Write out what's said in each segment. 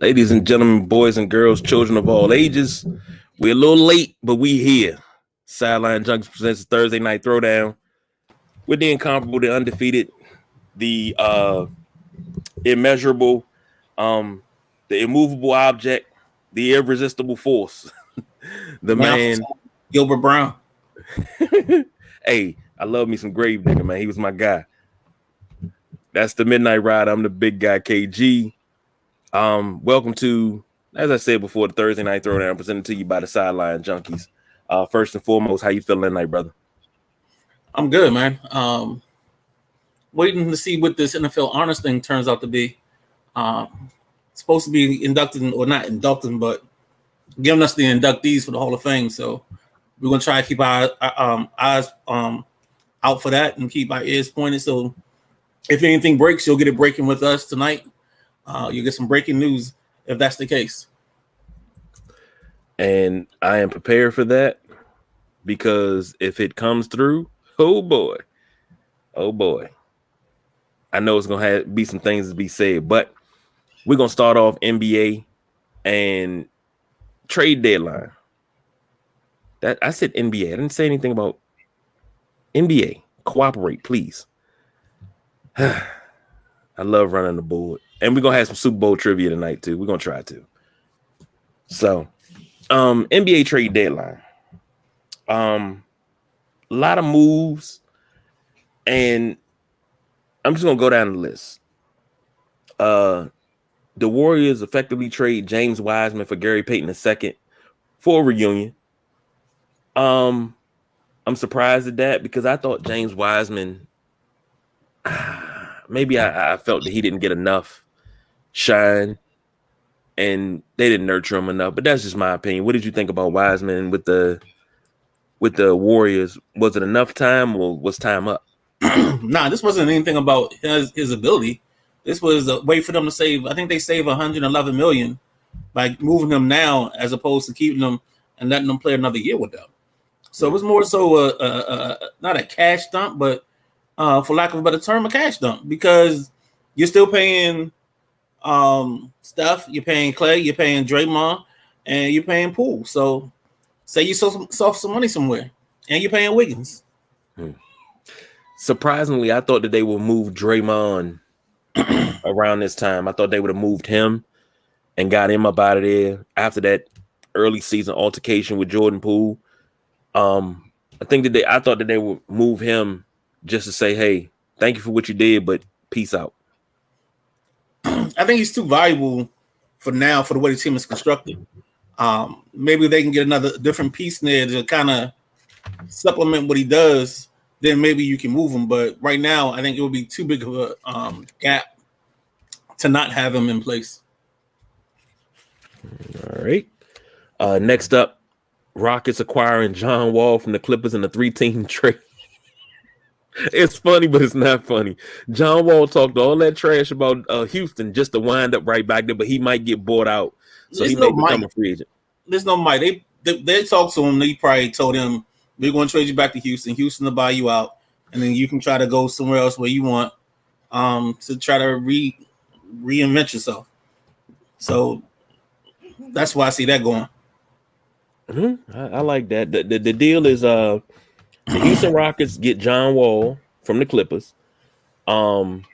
Ladies and gentlemen, boys and girls, children of all ages, we're a little late, but we here. Sideline Junkies presents Thursday Night Throwdown. We're the incomparable, the undefeated, the immeasurable, the immovable object, the irresistible force. The man. Gilbert Brown. Hey, I love me some Grave Digger, man. He was my guy. That's the Midnight Ride. I'm the big guy, KG. Welcome to, as I said before, the Thursday Night Throwdown presented to you by the Sideline Junkies. First and foremost, how you feeling tonight, brother? I'm good, man. Waiting to see what this NFL honors thing turns out to be. Supposed to be inducting, or not inducting, but giving us the inductees for the Hall of Fame. So we're gonna try to keep our eyes out for that and keep our ears pointed. So if anything breaks, you'll get it breaking with us tonight. You'll get some breaking news if that's the case. And I am prepared for that because if it comes through, oh boy, I know it's gonna be some things to be said. But we're gonna start off NBA and trade deadline. That I said NBA. I didn't say anything about NBA. Cooperate, please. I love running the board. And we're going to have some Super Bowl trivia tonight, too. We're going to try to. So, NBA trade deadline. A lot of moves. And I'm just going to go down the list. The Warriors effectively trade James Wiseman for Gary Payton II for a reunion. I'm surprised at that because I thought James Wiseman, maybe I felt that he didn't get enough shine and they didn't nurture him enough, but that's just my opinion. What did you think about Wiseman with the Warriors? Was it enough time or was time up? Nah, this wasn't anything about his ability. This was a way for them to save. I think they saved $111 million by moving them now as opposed to keeping them and letting them play another year with them. So it was more so not a cash dump, but for lack of a better term, a cash dump, because you're still paying Steph, you're paying Clay, you're paying Draymond, and you're paying Poole. So say you sold some money somewhere, and you're paying Wiggins. Surprisingly, I thought that they would move Draymond around this time. I thought they would have moved him and got him up out of there after that early season altercation with Jordan Poole. I thought that they would move him just to say, hey, thank you for what you did, but peace out. I think he's too valuable for now for the way the team is constructed. Maybe they can get another different piece there to kind of supplement what he does. Then maybe you can move him. But right now, I think it would be too big of a gap to not have him in place. All right. Next up, Rockets acquiring John Wall from the Clippers in a 3-team trade. It's funny, but it's not funny. John Wall talked all that trash about Houston just to wind up right back there, but he might get bought out. So he may become a free agent. There's no might. They talked to him. They probably told him, we're going to trade you back to Houston. Houston will buy you out, and then you can try to go somewhere else where you want to try to reinvent yourself. So that's why I see that going. I like that. The deal is the Houston Rockets get John Wall from the Clippers. And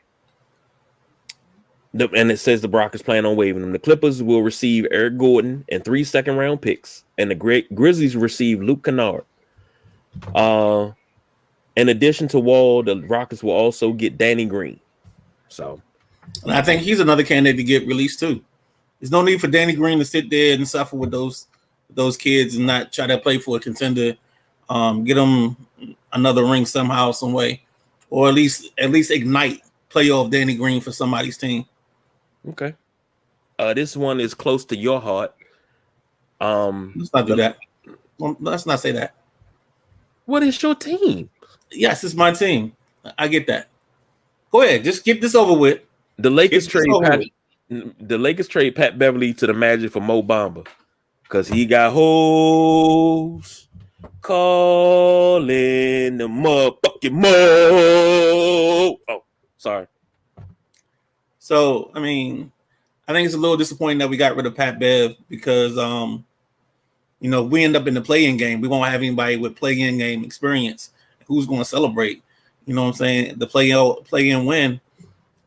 it says the Rockets plan on waiving him. The Clippers will receive Eric Gordon and 3 second-round picks, and the Grizzlies receive Luke Kennard. In addition to Wall, the Rockets will also get Danny Green. So, and I think he's another candidate to get released too. There's no need for Danny Green to sit there and suffer with those kids and not try to play for a contender. Get them another ring somehow, some way, or at least ignite playoff Danny Green for somebody's team. Okay. This one is close to your heart. Let's not do that. Let's not say that. What is your team? Yes, it's my team. I get that. Go ahead, just get this over with. The Lakers trade Pat Beverly to the Magic for Mo Bamba because he got hoes calling the motherfucking Mo. Oh, sorry. So I mean, I think it's a little disappointing that we got rid of Pat Bev because we end up in the play-in game. We won't have anybody with play-in game experience. Who's going to celebrate? You know what I'm saying? The play-in win,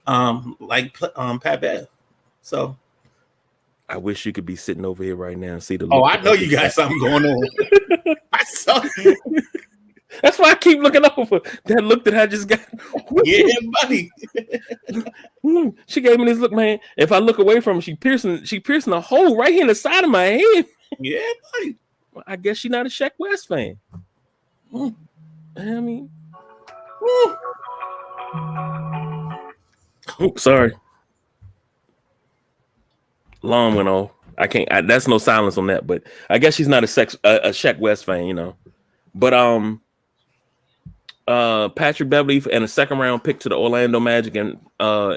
Pat Bev. So I wish you could be sitting over here right now and see the Oh, look. I know you got something going on. I saw. That's why I keep looking over. That look that I just got. Yeah, buddy. She gave me this look, man. If I look away from her, she piercing a hole right here in the side of my head. Yeah, buddy. Well, I guess she's not a Shaq West fan. I mean, oops, sorry. Alarm went off. I can't. That's no silence on that. But I guess she's not a Shaq West fan, you know. But Patrick Beverly and a second round pick to the Orlando Magic in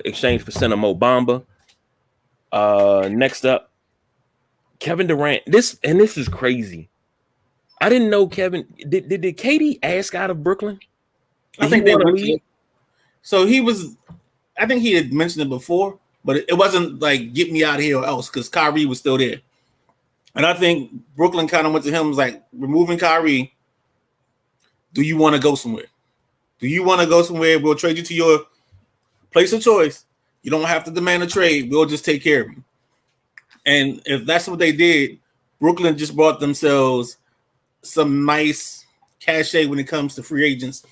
exchange for center Mo Bamba. Next up, Kevin Durant. This is crazy. I didn't know Kevin. Did Katie ask out of Brooklyn? I think they went to. So he was. I think he had mentioned it before, but it wasn't like get me out of here or else because Kyrie was still there, and I think Brooklyn kind of went to him was like removing Kyrie. Do you want to go somewhere? Do you want to go somewhere? We'll trade you to your place of choice. You don't have to demand a trade. We'll just take care of you. And if that's what they did, Brooklyn just brought themselves some nice cachet when it comes to free agents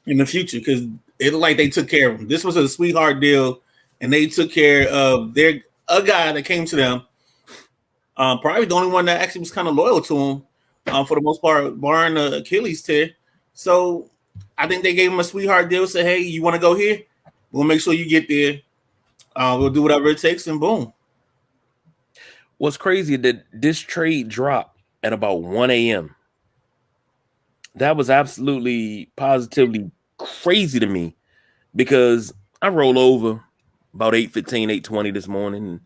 in the future because it looked like they took care of them. This was a sweetheart deal, and they took care of a guy that came to them. Probably the only one that actually was kind of loyal to him for the most part, barring the Achilles tear. So I think they gave him a sweetheart deal. Say, hey, you want to go here? We'll make sure you get there. We'll do whatever it takes, and boom. What's crazy that this trade dropped at about 1 a.m. That was absolutely positively crazy to me because I roll over about 8:15, 8:20 this morning. And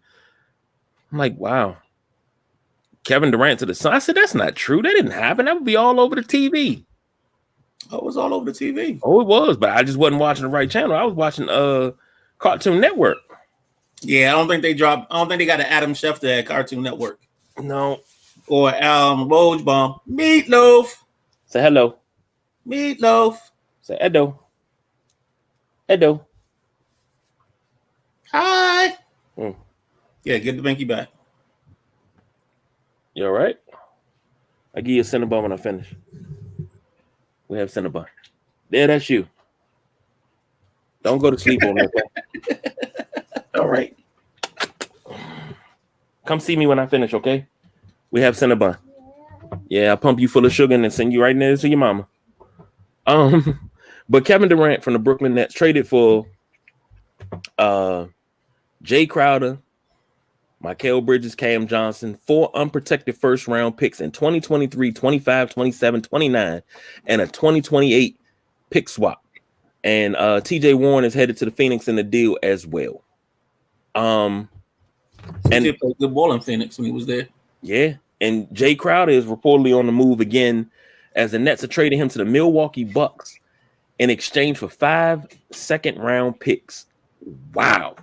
I'm like, wow. Kevin Durant to the Sun. I said, that's not true. That didn't happen. That would be all over the TV. Oh, it was all over the TV. Oh, it was, but I just wasn't watching the right channel. I was watching Cartoon Network. Yeah, I don't think they got an Adam Schefter at Cartoon Network. No. Or Woj Bomb. Meatloaf. Say hello. Meatloaf. Say Edo. Edo. Hi. Yeah, get the binky back. You all right? I give you a Cinnabon when I finish. We have Cinnabon. There, that's you. Don't go to sleep on that. All right. Come see me when I finish, okay? We have Cinnabon. Yeah, I'll pump you full of sugar and send you right there to your mama. But Kevin Durant from the Brooklyn Nets traded for Jay Crowder, Mikal Bridges, Cam Johnson, 4 unprotected first-round picks in 2023, 25, 27, 29, and a 2028 pick swap. And TJ Warren is headed to the Phoenix in the deal as well. And he played good ball in Phoenix when he was there. Yeah, and Jay Crowder is reportedly on the move again as the Nets are trading him to the Milwaukee Bucks in exchange for 5 second-round picks. Wow.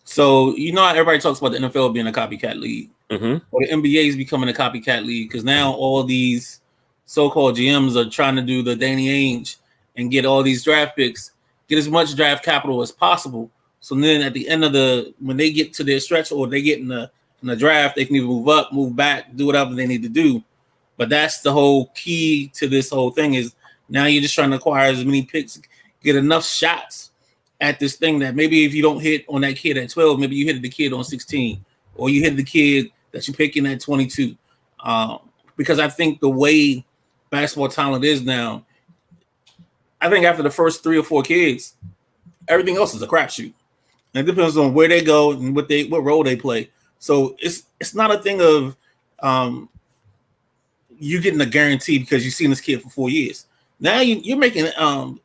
So, you know how everybody talks about the NFL being a copycat league? Mm-hmm. Or the NBA is becoming a copycat league because now all these so-called GMs are trying to do the Danny Ainge and get all these draft picks, get as much draft capital as possible. So then at the end of when they get to their stretch or they get in the draft, they can either move up, move back, do whatever they need to do. But that's the whole key to this whole thing is now you're just trying to acquire as many picks, get enough shots at this thing that maybe if you don't hit on that kid at 12, maybe you hit the kid on 16, or you hit the kid that you're picking at 22. Because I think the way basketball talent is now, I think after the first 3 or 4 kids, everything else is a crapshoot. And it depends on where they go and what role they play. So it's not a thing of you getting a guarantee because you've seen this kid for 4 years. Now you're making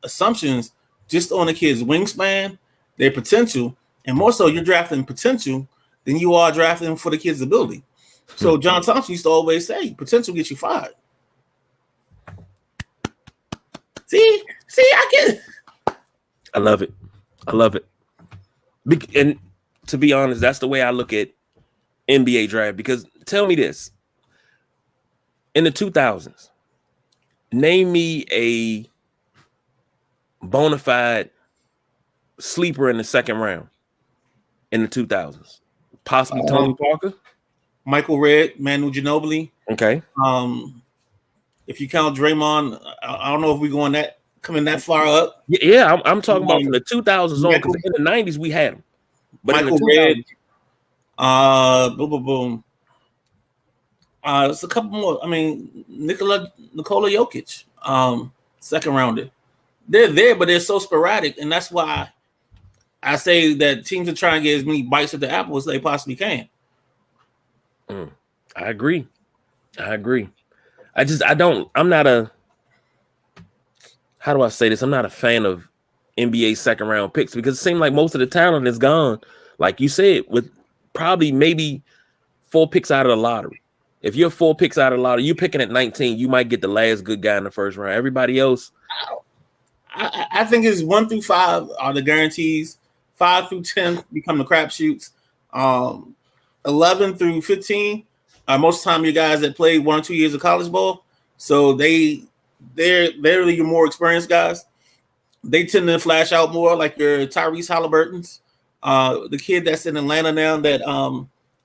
assumptions just on the kid's wingspan, their potential, and more so you're drafting potential than you are drafting for the kid's ability. So John Thompson used to always say, potential gets you fired. See, I get it. I love it. And to be honest, that's the way I look at NBA draft. Because tell me this: in the 2000s, name me a bona fide sleeper in the second round in the 2000s. Possibly Tony Parker, Michael Redd, Manu Ginobili. Okay. If you count Draymond, I don't know if we're coming that far up. Yeah, I'm talking about from the 2000s on, because in the 90s we had him. But Michael Redd, boom, boom, boom. There's a couple more. I mean, Nikola Jokic, second rounder. They're there, but they're so sporadic, and that's why I say that teams are trying to get as many bites at the apple as they possibly can. I agree. I'm not a, how do I say this? I'm not a fan of NBA second round picks, because it seems like most of the talent is gone. Like you said, with probably maybe 4 picks out of the lottery. If you're 4 picks out of the lottery, you're picking at 19, you might get the last good guy in the first round. Everybody else, I think it's 1 through 5 are the guarantees. 5 through 10 become the crapshoots. 11 through 15 are most of the time your guys that played 1 or 2 years of college ball. So they're really your more experienced guys. They tend to flash out more, like your Tyrese Halliburtons. The kid that's in Atlanta now that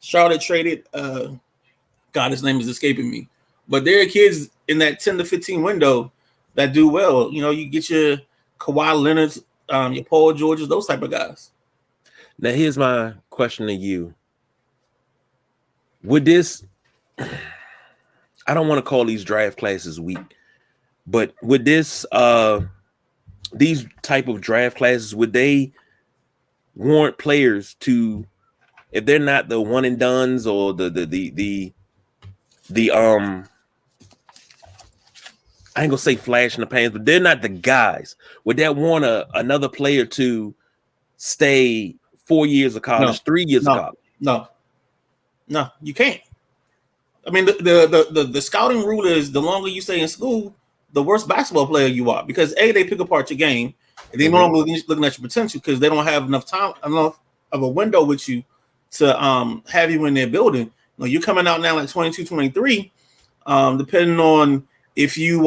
Charlotte traded. God, his name is escaping me. But there are kids in that 10 to 15 window that do well. You know, you get your Kawhi Leonards, your Paul Georges, those type of guys. Now, here's my question to you. Would this, I don't want to call these draft classes weak, but would this, these type of draft classes, would they warrant players to, if they're not the one and dones or the I ain't gonna say flash in the pants, but they're not the guys, would that want another player to stay 4 years of college, 3 years of college? No, you can't. I mean, the scouting rule is the longer you stay in school, the worse basketball player you are, because they pick apart your game, and they no longer looking at your potential because they don't have enough of a window with you to have you in their building. You know, you're coming out now like 22, 23, depending on if you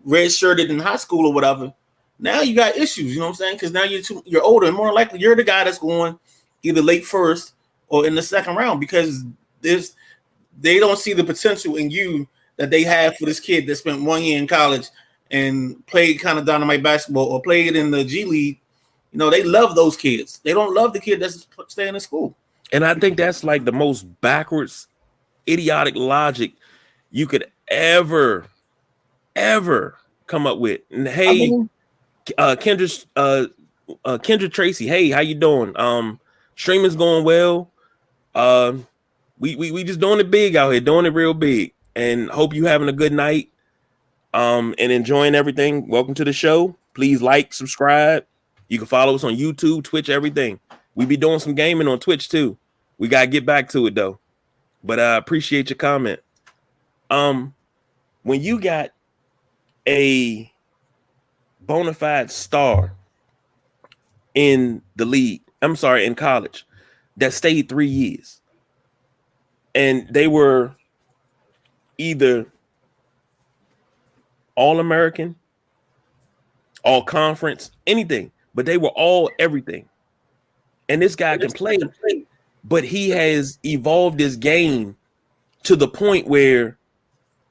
redshirted in high school or whatever. Now you got issues, you know what I'm saying? Because now you're older, and more likely you're the guy that's going either late first or in the second round, because they don't see the potential in you that they have for this kid that spent 1 year in college and played kind of dynamite basketball or played in the G League. You know, they love those kids. They don't love the kid that's staying in school. And I think that's like the most backwards, idiotic logic you could ever come up with. And hey, Kendra Tracy, hey, how you doing? Streaming's going well. We just doing it big out here, doing it real big, and hope you having a good night, and enjoying everything. Welcome to the show. Please like, subscribe. You can follow us on YouTube, Twitch, everything. We be doing some gaming on Twitch too. We gotta get back to it though, but I appreciate your comment. When you got a bona fide star in the league, in college, that stayed 3 years, and they were either All-American, All-Conference, anything, but they were all everything. And this guy can play, but he has evolved his game to the point where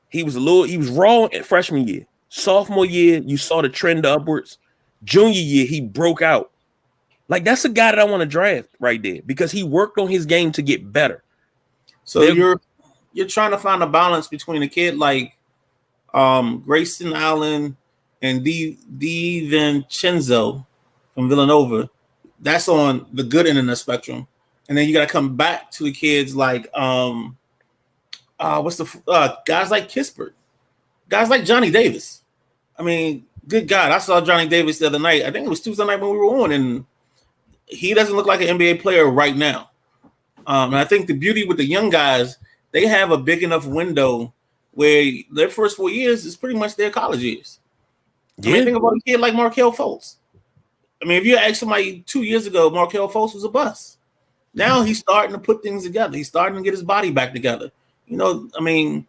he was raw at freshman year. Sophomore year, you saw the trend upwards. Junior year, he broke out. Like, that's a guy that I want to draft right there, because he worked on his game to get better. So you're trying to find a balance between a kid like Grayson Allen and DiVincenzo from Villanova. That's on the good end of the spectrum. And then you got to come back to the kids like guys like Kispert, guys like Johnny Davis. I mean, good God, I saw Johnny Davis the other night. I think it was Tuesday night when we were on, and he doesn't look like an NBA player right now. And I think the beauty with the young guys, they have a big enough window where their first 4 years is pretty much their college years. Yeah. I mean, think about a kid like Markelle Fultz. I mean, if you asked somebody 2 years ago, Markelle Fultz was a bust. Now he's starting to put things together. He's starting to get his body back together. You know, I mean,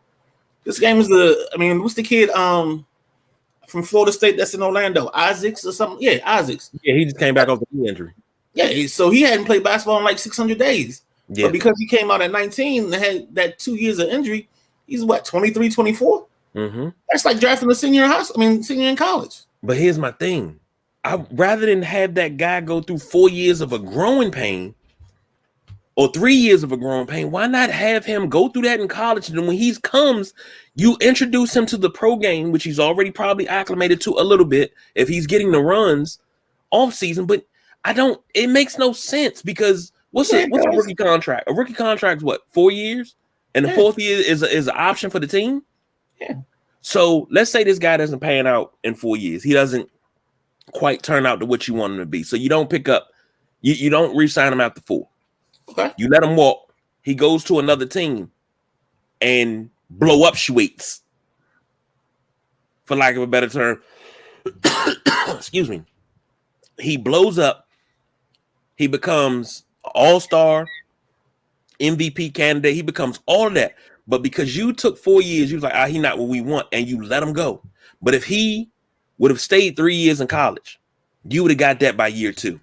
this game is what's the kid from Florida State that's in Orlando? Isaacs or something? Yeah, Isaacs. Yeah, he just came back off the knee injury. Yeah, so he hadn't played basketball in like 600 days. Yeah. But because he came out at 19 and had that 2 years of injury, he's what, 23, 24? Mm-hmm. That's like drafting a senior in college. But here's my thing. Rather than have that guy go through 4 years of a growing pain or 3 years of a growing pain, why not have him go through that in college? And then when he comes, you introduce him to the pro game, which he's already probably acclimated to a little bit if he's getting the runs off season. But it makes no sense because what's a rookie contract? A rookie contract is what, 4 years? And the fourth year is an option for the team? Yeah. So let's say this guy doesn't pan out in 4 years. He doesn't quite turn out to what you want him to be. So you don't pick up, you don't re-sign him after 4. Okay. You let him walk. He goes to another team and blow up Schweitz, for lack of a better term. Excuse me. He blows up. He becomes all-star, MVP candidate. He becomes all of that. But because you took 4 years, you was like, he's not what we want, and you let him go. But if he would have stayed 3 years in college, you would have got that by year 2.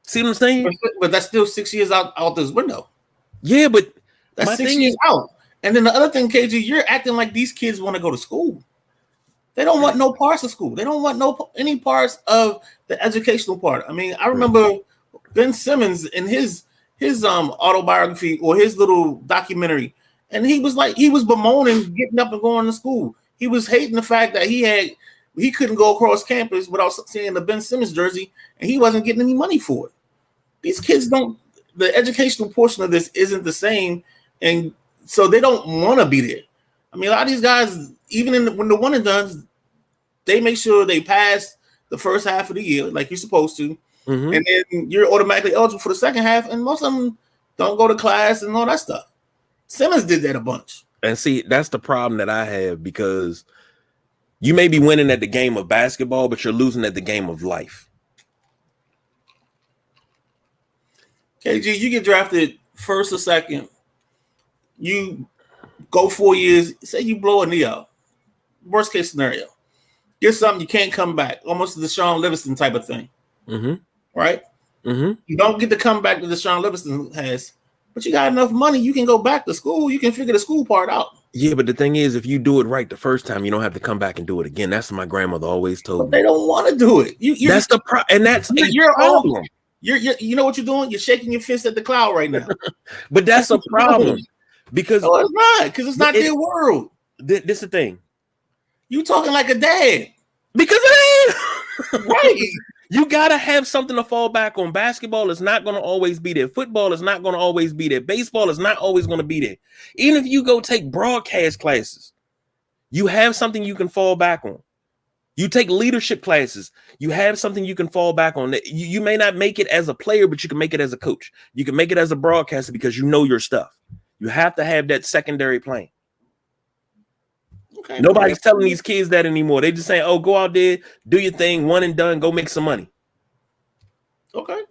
See what I'm saying? But that's still 6 years out this window. Yeah, but that's 6 years out. And then the other thing, KG, you're acting like these kids want to go to school. They don't want no parts of school. They don't want any parts of the educational part. I mean, I remember Ben Simmons in his autobiography or his little documentary, and he was bemoaning getting up and going to school. He was hating the fact that he couldn't go across campus without seeing the Ben Simmons jersey, and he wasn't getting any money for it. These kids the educational portion of this isn't the same, and so they don't want to be there. I mean, a lot of these guys, even when the one and done, they make sure they pass the first half of the year like you're supposed to, and then you're automatically eligible for the second half, and most of them don't go to class and all that stuff. Simmons did that a bunch. And see, that's the problem that I have, because you may be winning at the game of basketball, but you're losing at the game of life. KG, you get drafted first or second. You go 4 years. Say you blow a knee out. Worst case scenario. Get something, you can't come back. Almost the Deshaun Livingston type of thing. Right? You don't get the comeback that Deshaun Livingston has, but you got enough money. You can go back to school. You can figure the school part out. Yeah, but the thing is, if you do it right the first time, you don't have to come back and do it again. That's what my grandmother always told me. They don't want to do it. That's the problem, and that's your problem. You know what you're doing? You're shaking your fist at the cloud right now. But that's a problem, because no, it's not, because it's not their world. This is the thing. You talking like a dad. Because it ain't. Right. You gotta have something to fall back on. Basketball is not gonna always be there. Football is not gonna always be there. Baseball is not always gonna be there. Even if you go take broadcast classes, you have something you can fall back on. You take leadership classes, you have something you can fall back on. You may not make it as a player, but you can make it as a coach. You can make it as a broadcaster because you know your stuff. You have to have that secondary plan. Okay, nobody's telling these kids that anymore. They just saying, "Oh, go out there, do your thing, one and done, go make some money." Okay.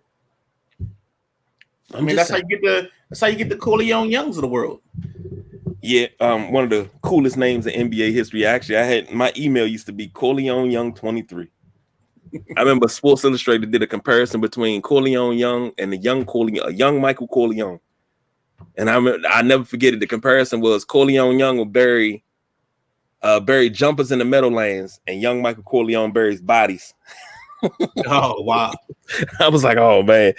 I mean, that's how you get the Corleone Youngs of the world. Yeah, one of the coolest names in NBA history. Actually, I had my email used to be Corleone Young 23. I remember Sports Illustrated did a comparison between Corleone Young and the young Michael Corleone, and I never forget it. The comparison was Corleone Young will bury jumpers in the Meadowlands, and young Michael Corleone buries bodies. Oh, wow. I was like, oh, man.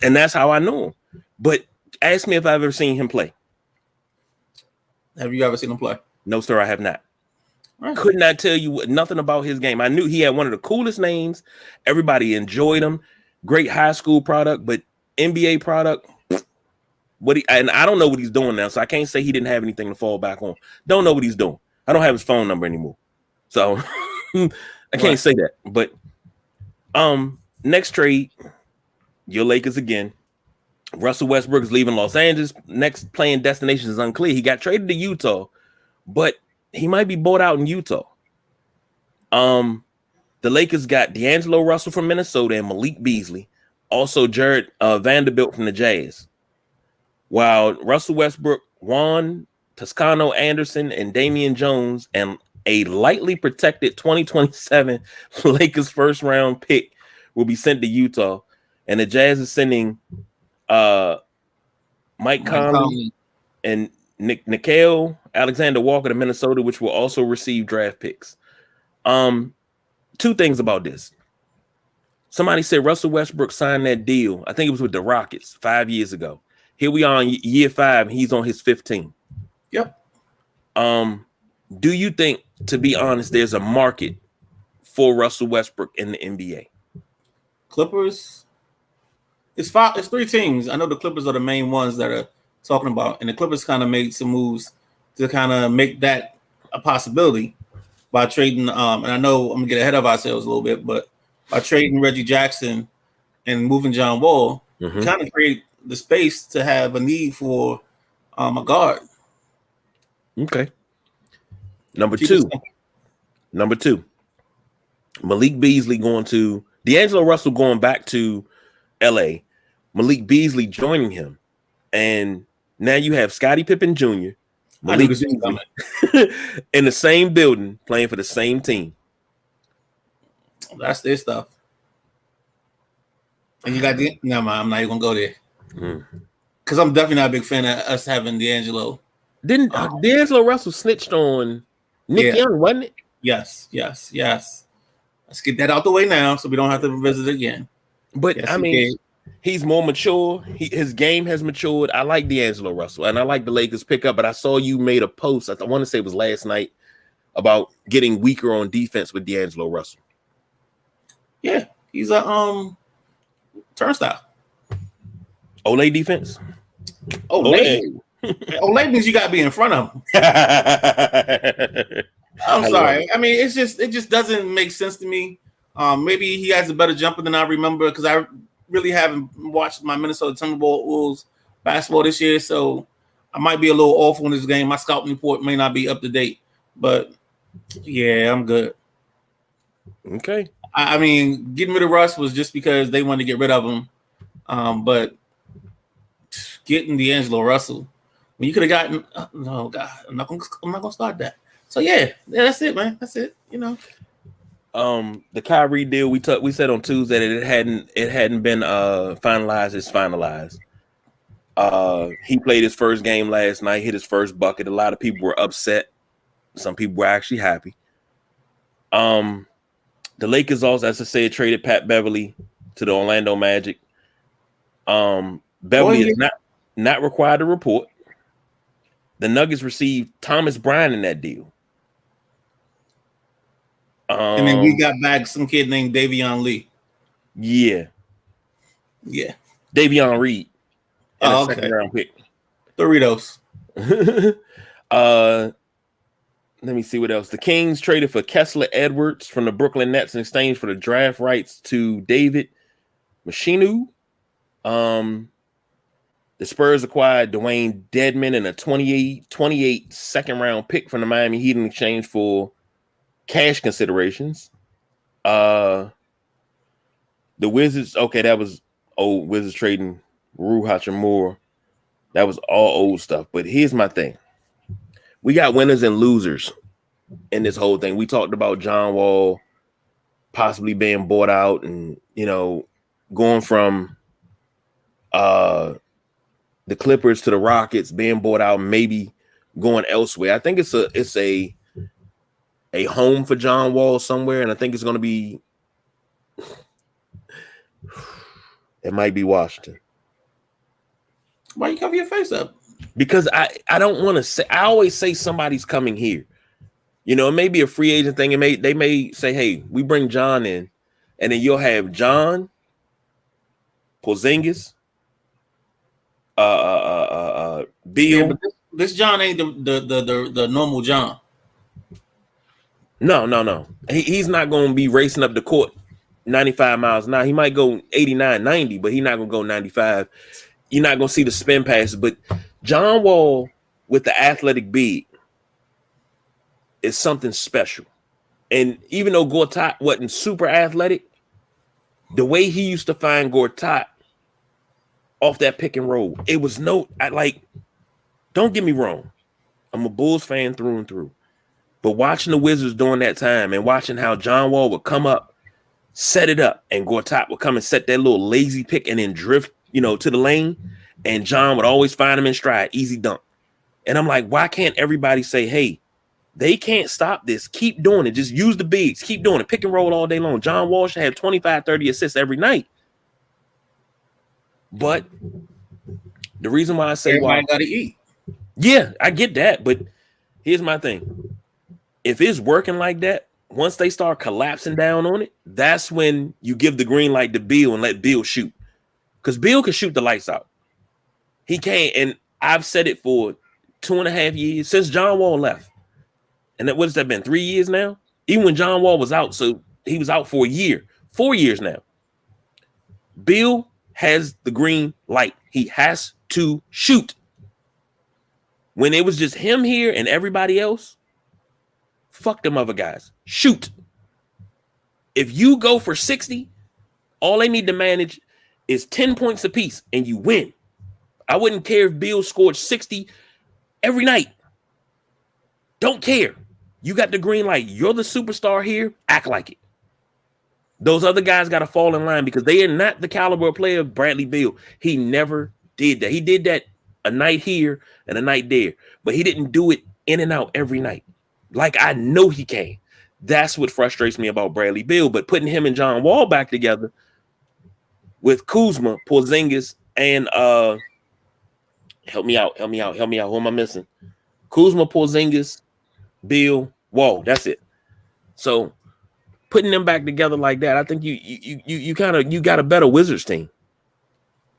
And that's how I know him. But ask me if I've ever seen him play. Have you ever seen him play? No, sir, I have not. Right. Could not tell you nothing about his game. I knew he had one of the coolest names. Everybody enjoyed him. Great high school product, but NBA product, and I don't know what he's doing now, so I can't say he didn't have anything to fall back on. Don't know what he's doing. I don't have his phone number anymore, so I can't say that. But next trade, your Lakers again. Russell Westbrook is leaving Los Angeles. Next playing destination is unclear. He got traded to Utah, but he might be bought out in Utah. The Lakers got D'Angelo Russell from Minnesota and Malik Beasley. Also, Jared Vanderbilt from the Jazz. While Russell Westbrook, Juan Toscano Anderson, and Damian Jones, and a lightly protected 2027 Lakers first round pick will be sent to Utah, and the Jazz is sending Mike Conley and Nickeil Alexander Walker to Minnesota, which will also receive draft picks. Two things about this. Somebody said Russell Westbrook signed that deal. I think it was with the Rockets 5 years ago. Here we are in year 5. He's on his 15th. Yep. Do you think, to be honest, there's a market for Russell Westbrook in the NBA? Clippers. It's 3 teams. I know the Clippers are the main ones that are talking about, and the Clippers kind of made some moves to kind of make that a possibility by trading. And I know I'm gonna get ahead of ourselves a little bit, but by trading Reggie Jackson and moving John Wall, kind of create the space to have a need for a guard. Okay. Number two. Malik Beasley going to D'Angelo Russell going back to LA. Malik Beasley joining him. And now you have Scottie Pippen Jr., Malik Beasley in the same building playing for the same team. That's their stuff. And you got I'm not even gonna go there. Because I'm definitely not a big fan of us having D'Angelo. Didn't D'Angelo Russell snitched on Nick Young, wasn't it? Yes. Let's get that out the way now so we don't have to revisit it again. But yes, I mean, he's more mature. His game has matured. I like D'Angelo Russell, and I like the Lakers pickup. But I saw you made a post. I want to say it was last night about getting weaker on defense with D'Angelo Russell. Yeah, he's a turnstile. Olay defense. Olay means you got to be in front of him. I'm sorry. I mean, it just doesn't make sense to me. Maybe he has a better jumper than I remember because I really haven't watched my Minnesota Timberwolves basketball this year, so I might be a little off on this game. My scouting report may not be up to date, but yeah, I'm good. Okay. I mean, getting rid of Russ was just because they wanted to get rid of him, but getting D'Angelo Russell when you could have gotten no God, I'm not gonna start that. So yeah, that's it, man. That's it. You know. The Kyrie deal we said on Tuesday that it hadn't been finalized. It's finalized. He played his first game last night, hit his first bucket. A lot of people were upset. Some people were actually happy. The Lakers also, as I said, traded Pat Beverly to the Orlando Magic. Beverly is not required to report. The Nuggets received Thomas Bryant in that deal. And then we got back some kid named Davion Lee. Yeah. Davion Reed. Second round pick. Doritos. Let me see what else. The Kings traded for Kessler Edwards from the Brooklyn Nets in exchange for the draft rights to David Machinu. The Spurs acquired Dwayne Dedman and a 28 second round pick from the Miami Heat in exchange for cash considerations. The Wizards, that was old. Wizards trading Rui Hachimura. That was all old stuff. But here's my thing. We got winners and losers in this whole thing. We talked about John Wall possibly being bought out and, going from the Clippers to the Rockets, being bought out, maybe going elsewhere. I think it's a home for John Wall somewhere, and I think it's going to be it might be Washington. Why you cover your face up? Because I don't want to say. I always say somebody's coming here. It may be a free agent thing. They may say, "Hey, we bring John in," and then you'll have John, Porzingis, Beal. Yeah, but this John ain't the normal John. No. He's not going to be racing up the court 95 miles an hour. He might go 89, 90, but he's not going to go 95. You're not going to see the spin passes. But John Wall with the athletic big is something special. And even though Gortat wasn't super athletic, The way he used to find Gortat off that pick and roll, it was don't get me wrong. I'm a Bulls fan through and through. But watching the Wizards during that time and watching how John Wall would come up, set it up, and Gortat would come and set that little lazy pick and then drift, to the lane, and John would always find him in stride, easy dunk. And I'm like, why can't everybody say, hey, they can't stop this. Keep doing it. Just use the bigs. Keep doing it. Pick and roll all day long. John Wall should have 25, 30 assists every night. But the reason why I say everybody got to eat. Yeah, I get that. But here's my thing. If it's working like that, once they start collapsing down on it, that's when you give the green light to Bill and let Bill shoot. Because Bill can shoot the lights out. He can't. And I've said it for 2.5 years since John Wall left. And what has that been? 3 years now? Even when John Wall was out, so he was out for a year. 4 years now. Bill has the green light. He has to shoot. When it was just him here and everybody else, fuck them other guys. Shoot. If you go for 60, all they need to manage is 10 points apiece and you win. I wouldn't care if Bill scored 60 every night. Don't care. You got the green light. You're the superstar here. Act like it. Those other guys got to fall in line because they are not the caliber of player of Bradley Beal. He never did that. He did that a night here and a night there, but he didn't do it in and out every night. Like I know he can. That's what frustrates me about Bradley Beal. But putting him and John Wall back together with Kuzma, Porzingis, and help me out. Who am I missing? Kuzma, Porzingis, Bill, Wall. That's it. So putting them back together like that, I think you got a better Wizards team.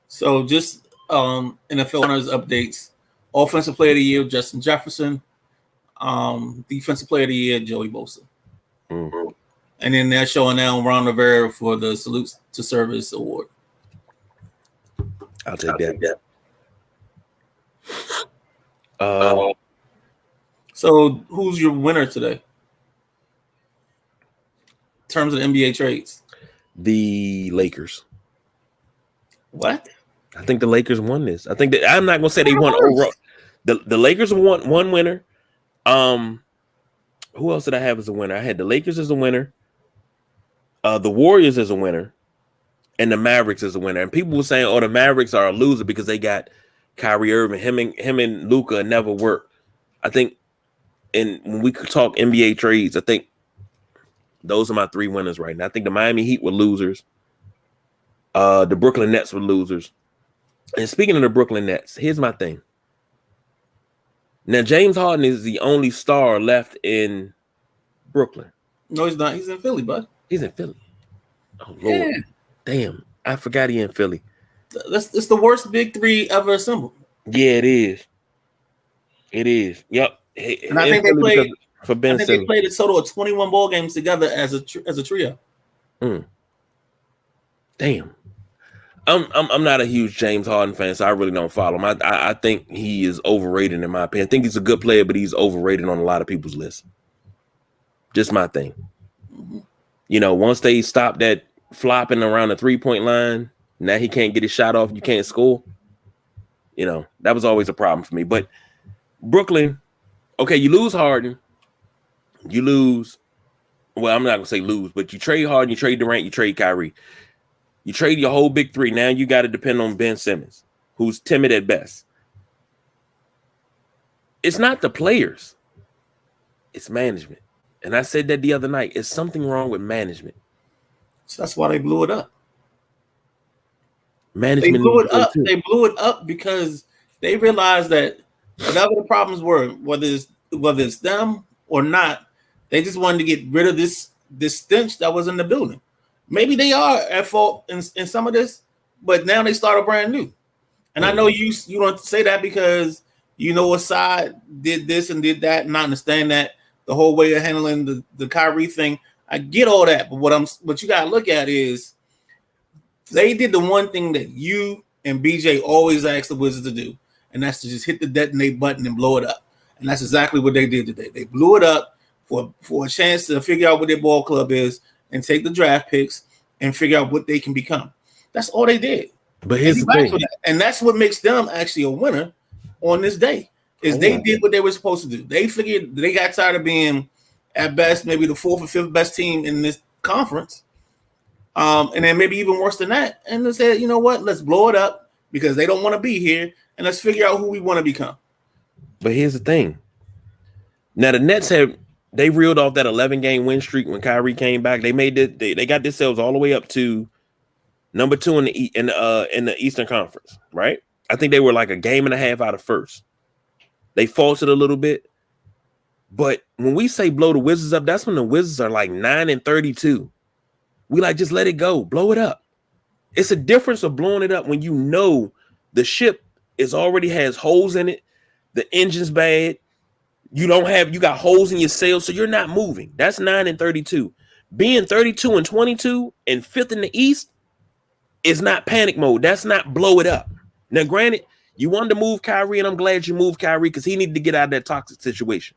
So just NFL honors updates. Offensive Player of the Year, Justin Jefferson. Defensive Player of the Year, Joey Bosa. Mm-hmm. And then they're showing now Ron Rivera for the Salute to Service Award. I'll take that. So who's your winner today? In terms of NBA trades? The Lakers. What? I think the Lakers won this. I think that I'm not gonna say they won overall. The Lakers won one winner. Who else did I have as a winner? I had the Lakers as a winner, the Warriors as a winner, and the Mavericks as a winner. And people were saying, "Oh, the Mavericks are a loser because they got Kyrie Irving. Him and Luka never worked." I think, and when we could talk NBA trades, I think those are my three winners right now. I think the Miami Heat were losers. The Brooklyn Nets were losers. And speaking of the Brooklyn Nets, here's my thing. Now, James Harden is the only star left in Brooklyn. No, he's not. He's in Philly, bud. He's in Philly. Oh, Lord. Yeah. Damn. I forgot he in Philly. It's the worst big three ever assembled. Yeah, it is. It is. Yep. And I think they played for Ben Simmons. They played a total of 21 ball games together as a trio. Damn. I'm not a huge James Harden fan, so I really don't follow him. I think he is overrated in my opinion. I think he's a good player, but he's overrated on a lot of people's lists. Just my thing. Mm-hmm. Once they stop that flopping around the 3-point line, now he can't get his shot off. You can't score. That was always a problem for me. But Brooklyn, okay, you lose Harden. You lose. Well, I'm not gonna say lose, but you trade Harden, you trade Durant, you trade Kyrie. You trade your whole big three. Now you got to depend on Ben Simmons, who's timid at best. It's not the players. It's management. And I said that the other night. It's something wrong with management. So that's why they blew it up. Management. They blew it up. They blew it up because they realized that whatever the problems were, whether it's them or not, they just wanted to get rid of this stench that was in the building. Maybe they are at fault in some of this, but now they start a brand new. And I know you don't say that because a side did this and did that, and I understand that the whole way of handling the Kyrie thing. I get all that, but what you gotta look at is they did the one thing that you and BJ always asked the Wizards to do, and that's to just hit the detonate button and blow it up. And that's exactly what they did today. They blew it up for a chance to figure out what their ball club is and take the draft picks and figure out what they can become. That's all they did. But here's the thing, and that's what makes them actually a winner on this day. Is they did what they were supposed to do. They figured they got tired of being at best maybe the 4th or 5th best team in this conference, and then maybe even worse than that. And they said, you know what? Let's blow it up because they don't want to be here, and let's figure out who we want to become. But here's the thing. Now the Nets they reeled off that 11-game win streak when Kyrie came back. They made it. They got themselves all the way up to number 2 in the Eastern Conference, right? I think they were like a game and a half out of first. They faltered a little bit, but when we say blow the Wizards up, that's when the Wizards are like 9-32. We like just let it go, blow it up. It's a difference of blowing it up when you know the ship already has holes in it, the engine's bad. You got holes in your sails, so you're not moving. That's 9-32. Being 32-22 and 5th in the East is not panic mode. That's not blow it up. Now, granted, you wanted to move Kyrie, and I'm glad you moved Kyrie because he needed to get out of that toxic situation.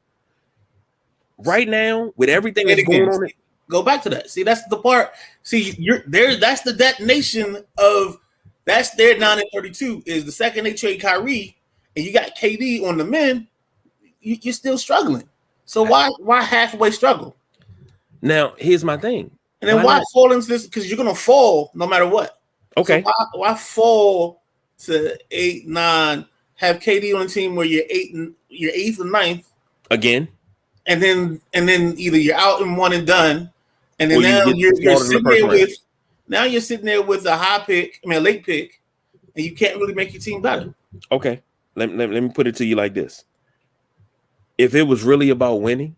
Right now, with everything that's going on, go back to that. See, that's the part. See, you're there. That's the detonation of that's their 9-32. Is the second they trade Kyrie and you got KD on the men, you're still struggling. So why halfway struggle? Now, here's my thing. And then why fall into this? Because you're gonna fall no matter what. Okay. So why fall to 8, 9? Have KD on a team where you're 8th or 9th again, and then either you're out in one and done, and then now you're sitting there with a high pick, a late pick, and you can't really make your team better. Okay, let me put it to you like this: if it was really about winning,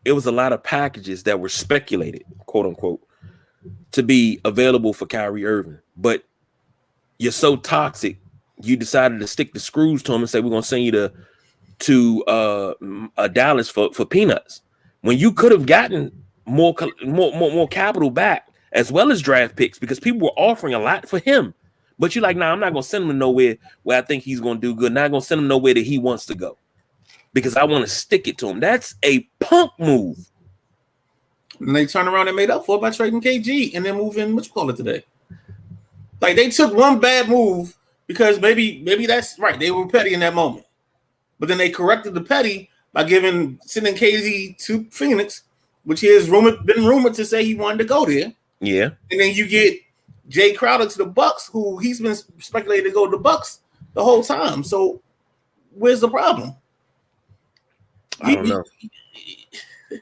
it was a lot of packages that were speculated, quote unquote, to be available for Kyrie Irving, but you're so toxic, you decided to stick the screws to him and say we're gonna send you to Dallas for peanuts, when you could have gotten more capital back as well as draft picks because people were offering a lot for him. But you're like, nah, I'm not gonna send him nowhere where I think he's gonna do good. Not gonna send him nowhere that he wants to go because I want to stick it to him. That's a punk move. And they turned around and made up for it by trading KG and then moving today. Like they took one bad move because maybe that's right. They were petty in that moment, but then they corrected the petty by sending KG to Phoenix, which he has been rumored to say he wanted to go there. Yeah, and then you get Jay Crowder to the Bucks, who he's been speculated to go to the Bucks the whole time. So where's the problem? I don't know.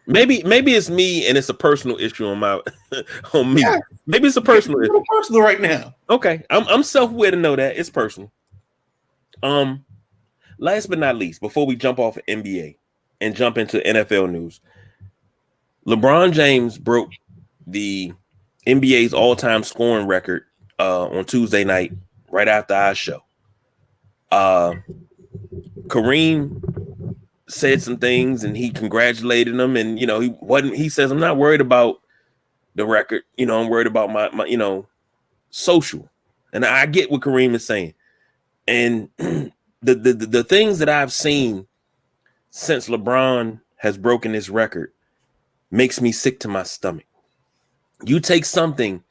Maybe it's me and it's a personal issue on me. Yeah. Maybe it's a personal issue. It's personal right now. Okay, I'm self-aware to know that it's personal. Last but not least, before we jump off of NBA and jump into NFL news, LeBron James broke the NBA's all-time scoring record on Tuesday night, right after our show. Kareem said some things and he congratulated him, and he says, I'm not worried about the record, I'm worried about my social. And I get what Kareem is saying. And the things that I've seen since LeBron has broken this record makes me sick to my stomach. You take something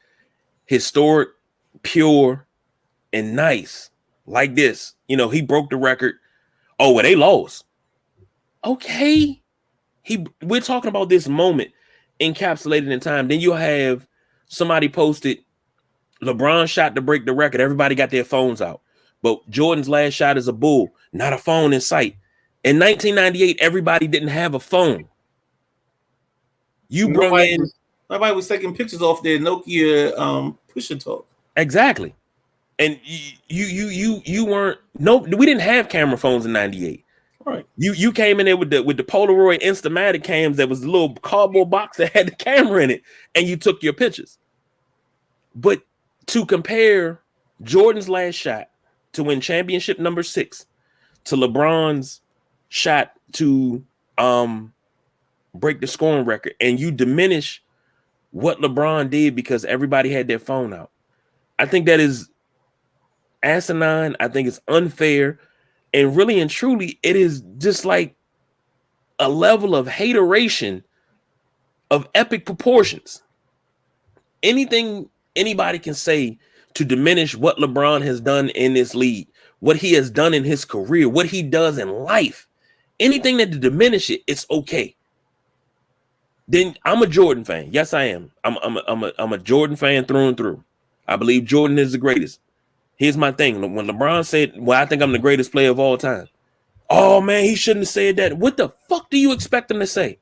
historic, pure, and nice like this, he broke the record. Oh, well, they lost. Okay. We're talking about this moment encapsulated in time. Then you have somebody posted LeBron shot to break the record. Everybody got their phones out. But Jordan's last shot is a bull, not a phone in sight. In 1998, everybody didn't have a phone. Nobody was taking pictures off their Nokia push and talk. Exactly. And you weren't we didn't have camera phones in 98. Right. You came in there with the Polaroid Instamatic cams that was a little cardboard box that had the camera in it, and you took your pictures. But to compare Jordan's last shot to win championship number 6 to LeBron's shot to break the scoring record, and you diminish what LeBron did because everybody had their phone out, I think that is asinine. I think it's unfair. And really and truly, it is just like a level of hateration of epic proportions. anything anybody can say to diminish what LeBron has done in this league, what he has done in his career, what he does in life, anything that to diminish it, it's okay. Then I'm a Jordan fan. Yes, I am. I'm a Jordan fan through and through. I believe Jordan is the greatest. Here's my thing. When LeBron said, well, I think I'm the greatest player of all time. Oh, man, he shouldn't have said that. What the fuck do you expect him to say?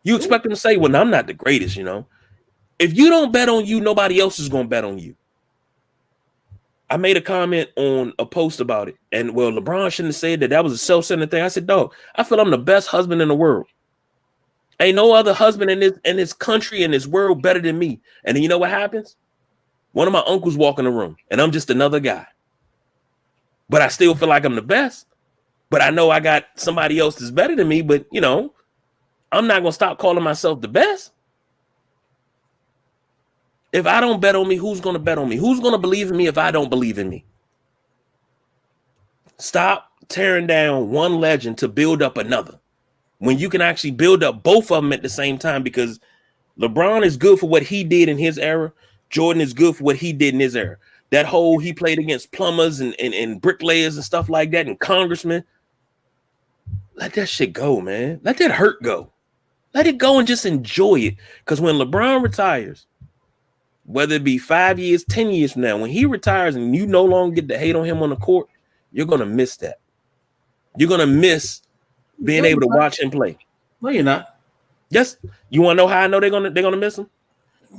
You expect him to say, well, I'm not the greatest, you know. If you don't bet on you, nobody else is going to bet on you. I made a comment on a post about it. And, well, LeBron shouldn't have said that. That was a self-centered thing. I said, dog, I feel I'm the best husband in the world. Ain't no other husband in this country, in this world, better than me. And then you know what happens? One of my uncles walk in the room, and I'm just another guy. But I still feel like I'm the best. But I know I got somebody else that's better than me. But, you know, I'm not going to stop calling myself the best. If I don't bet on me, who's going to bet on me? Who's going to believe in me if I don't believe in me? Stop tearing down one legend to build up another, when you can actually build up both of them at the same time, because LeBron is good for what he did in his era. Jordan is good for what he did in his era. That whole he played against plumbers and bricklayers and stuff like that and congressmen. Let that shit go, man. Let that hurt go. Let it go and just enjoy it. Because when LeBron retires, whether it be 5 years, 10 years from now, when he retires and you no longer get to hate on him on the court, you're going to miss that. You're going to miss being able to watch him play. No, you're not. Yes. You want to know how I know they're gonna miss him?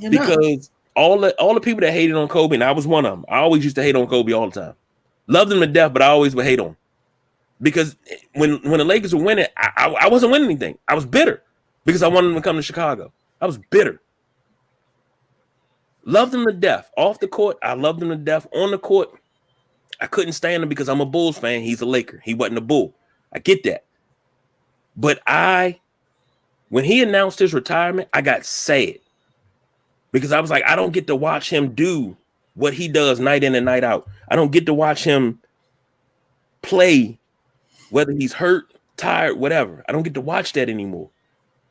Because all the people that hated on Kobe, and I was one of them. I always used to hate on Kobe all the time. Loved him to death, but I always would hate on him. Because when the Lakers were winning, I wasn't winning anything. I was bitter because I wanted them to come to Chicago. I was bitter. Loved him to death. Off the court, I loved him to death. On the court, I couldn't stand him because I'm a Bulls fan. He's a Laker. He wasn't a Bull. I get that. But when he announced his retirement, I got sad because I was like, I don't get to watch him do what he does night in and night out. I don't get to watch him play, whether he's hurt, tired, whatever. I don't get to watch that anymore.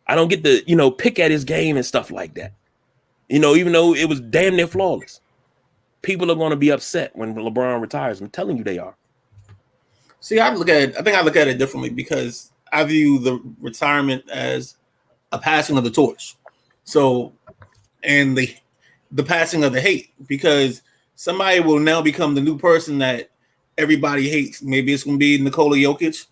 I don't get to, pick at his game and stuff like that. Even though it was damn near flawless. People are going to be upset when LeBron retires. I'm telling you they are. See, I think I look at it differently because I view the retirement as a passing of the torch. So, and the passing of the hate, because somebody will now become the new person that everybody hates. Maybe it's going to be Nikola Jokic,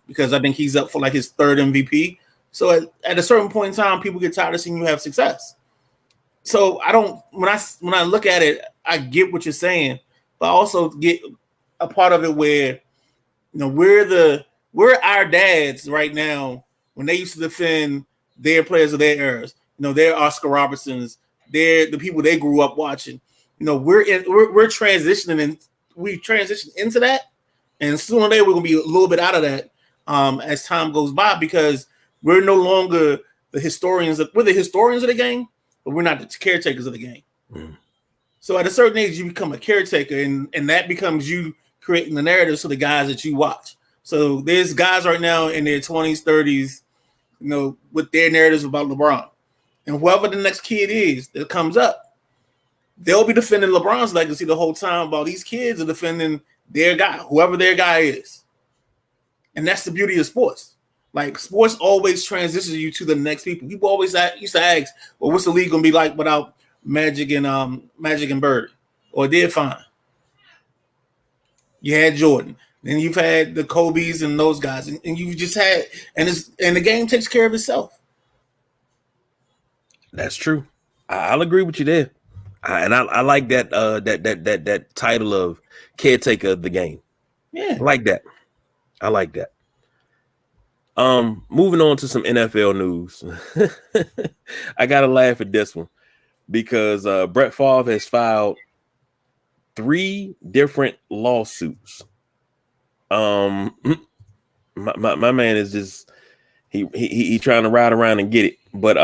because I think he's up for like his third MVP. So at a certain point in time, people get tired of seeing you have success. So when I look at it, I get what you're saying, but I also get a part of it where, we're our dads right now when they used to defend their players of their eras. They're Oscar Robertsons, they're the people they grew up watching. We're transitioning, and we transitioned into that, and sooner or later we're gonna be a little bit out of that as time goes by, because we're no longer the historians. We're the historians of the game, but we're not the caretakers of the game. Mm. So at a certain age, you become a caretaker, and that becomes you creating the narratives for the guys that you watch. So there's guys right now in their 20s, 30s, with their narratives about LeBron. And whoever the next kid is that comes up, they'll be defending LeBron's legacy the whole time, while these kids are defending their guy, whoever their guy is. And that's the beauty of sports. Like, sports always transitions you to the next people. People always used to ask, well, what's the league going to be like without Magic and Bird? Or they're fine. You had Jordan. Then you've had the Kobe's and those guys. And you've just had – and the game takes care of itself. That's true. I'll agree with you there. I like that that title of caretaker of the game. Yeah. I like that. Moving on to some NFL news. I gotta laugh at this one because Brett Favre has filed 3 different lawsuits. My man is just he trying to ride around and get it, but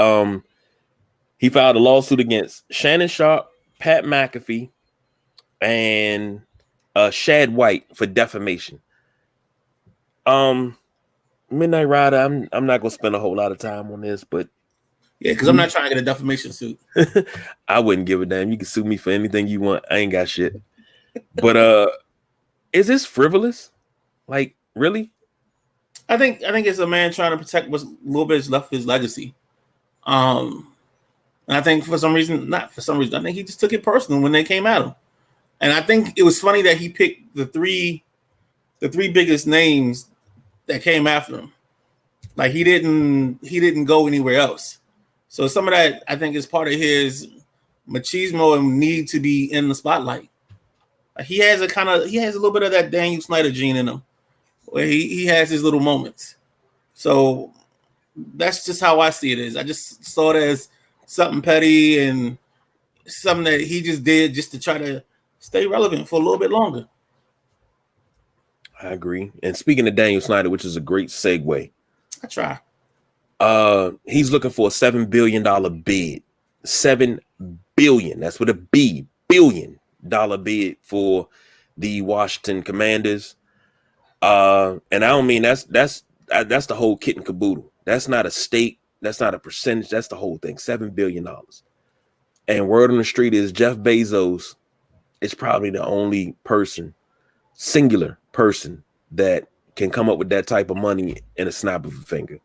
he filed a lawsuit against Shannon Sharp, Pat McAfee, and Shad White for defamation. Midnight Rider, I'm not gonna spend a whole lot of time on this, but Yeah, because I'm not trying to get a defamation suit. I wouldn't give a damn. You can sue me for anything you want. I ain't got shit. But is this frivolous? Like, really? I think it's a man trying to protect what's a little bit left of his legacy. And I think for some reason, not for some reason, I think he just took it personal when they came at him. And I think it was funny that he picked the three biggest names that came after him. Like he didn't go anywhere else. So some of that I think is part of his machismo and need to be in the spotlight. Like he has a little bit of that Daniel Snyder gene in him, where he has his little moments. So that's just how I see it. Is I just saw it as something petty and something that he just did just to try to stay relevant for a little bit longer. I agree. And speaking of Daniel Snyder, which is a great segue, I try. He's looking for a $7 billion bid. $7 billion. That's with a B. $billion bid for the Washington Commanders. And I don't mean that's the whole kit and caboodle. That's not a stake. That's not a percentage. That's the whole thing. $7 billion. And word on the street is Jeff Bezos is probably the only singular person that can come up with that type of money in a snap of a finger.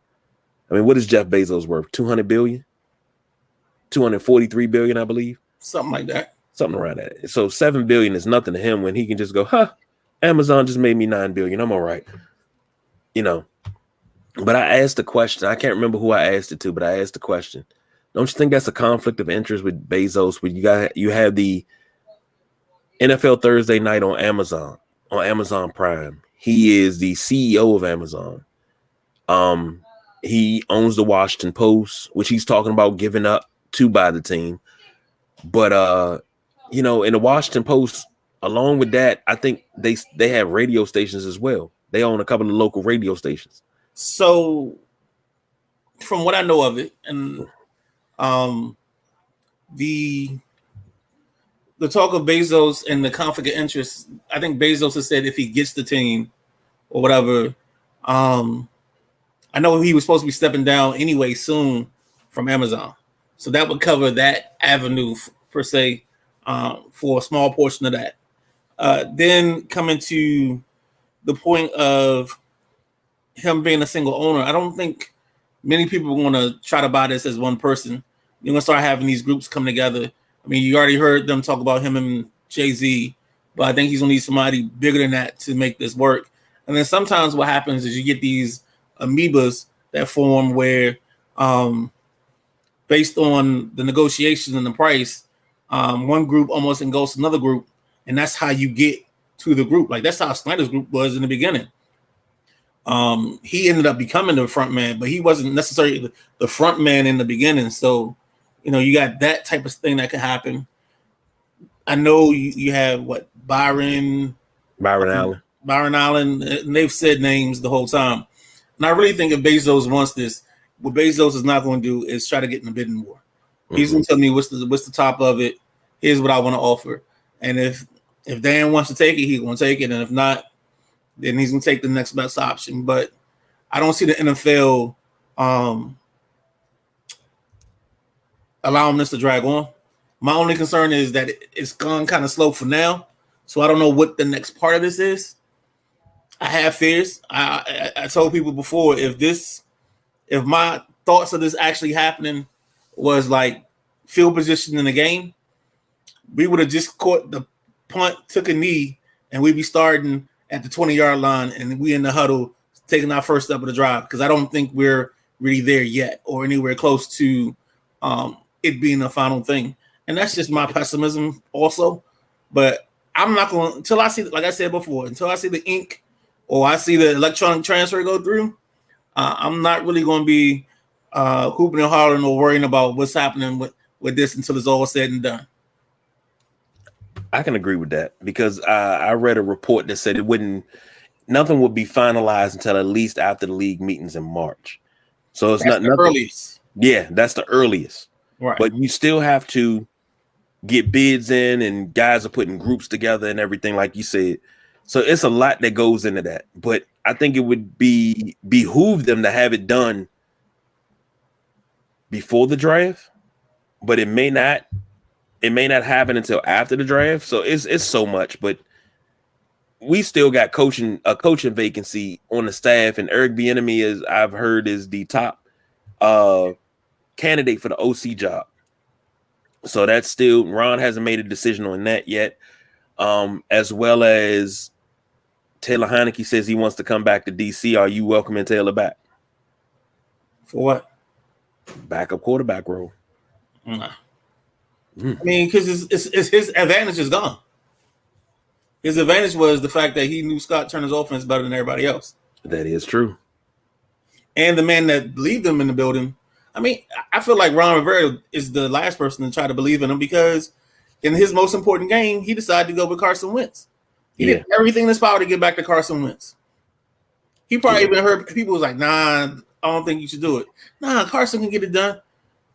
I mean, what is Jeff Bezos worth? 200 billion? 243 billion, I believe. Something like that. Something around that. So 7 billion is nothing to him when he can just go, Amazon just made me 9 billion. I'm all right. You know. But I asked the question. I can't remember who I asked it to, but I asked the question. Don't you think that's a conflict of interest with Bezos? When you have the NFL Thursday night on Amazon Prime. He is the CEO of Amazon. He owns the Washington Post, which he's talking about giving up to buy the team. But in the Washington Post, along with that, I think they have radio stations as well. They own a couple of local radio stations. So, from what I know of it, and the talk of Bezos and the conflict of interest, I think Bezos has said if he gets the team or whatever, I know he was supposed to be stepping down anyway soon from Amazon. So that would cover that avenue per se for a small portion of that. Then coming to the point of him being a single owner, I don't think many people want to try to buy this as one person. You're going to start having these groups come together. I mean, you already heard them talk about him and Jay-Z, but I think he's going to need somebody bigger than that to make this work. And then sometimes what happens is you get these amoebas that form where based on the negotiations and the price, one group almost engulfs another group, and that's how you get to the group. Like that's how Snyder's group was in the beginning. He ended up becoming the front man, but he wasn't necessarily the front man in the beginning. So, you got that type of thing that could happen. I know you have Byron Allen. Byron Allen, and they've said names the whole time. And I really think if Bezos wants this, what Bezos is not going to do is try to get in the bidding war. Mm-hmm. He's going to tell me what's the top of it. Here's what I want to offer. And if Dan wants to take it, he's going to take it. And if not, then he's going to take the next best option. But I don't see the NFL allowing this to drag on. My only concern is that it's gone kind of slow for now. So I don't know what the next part of this is. I have fears. I told people before, if my thoughts of this actually happening was like field position in the game, we would have just caught the punt, took a knee, and we'd be starting at the 20-yard line, and we in the huddle taking our first step of the drive, because I don't think we're really there yet or anywhere close to it being a final thing. And that's just my pessimism also. But I'm not going, until I see, like I said before, until I see the ink or I see the electronic transfer go through, I'm not really going to be hooping and hollering or worrying about what's happening with this until it's all said and done. I can agree with that, because I read a report that said nothing would be finalized until at least after the league meetings in March. So it's not the earliest. Yeah, that's the earliest. Right. But you still have to get bids in, and guys are putting groups together and everything, like you said. So it's a lot that goes into that. But I think it would behoove them to have it done before the draft, but it may not happen until after the draft. So it's so much, but we still got a coaching vacancy on the staff, and Eric Bieniemy is, I've heard, is the top candidate for the OC job. So that's still, Ron hasn't made a decision on that yet. As well as Taylor Heineke says he wants to come back to DC. Are you welcoming Taylor back? For what? Backup quarterback role. Nah. I mean, because his advantage is gone. His advantage was the fact that he knew Scott Turner's offense better than everybody else. That is true. And the man that believed him in the building. I mean, I feel like Ron Rivera is the last person to try to believe in him, because in his most important game, he decided to go with Carson Wentz. He did everything in his power to get back to Carson Wentz. He probably even heard people was like, nah, I don't think you should do it. Nah, Carson can get it done.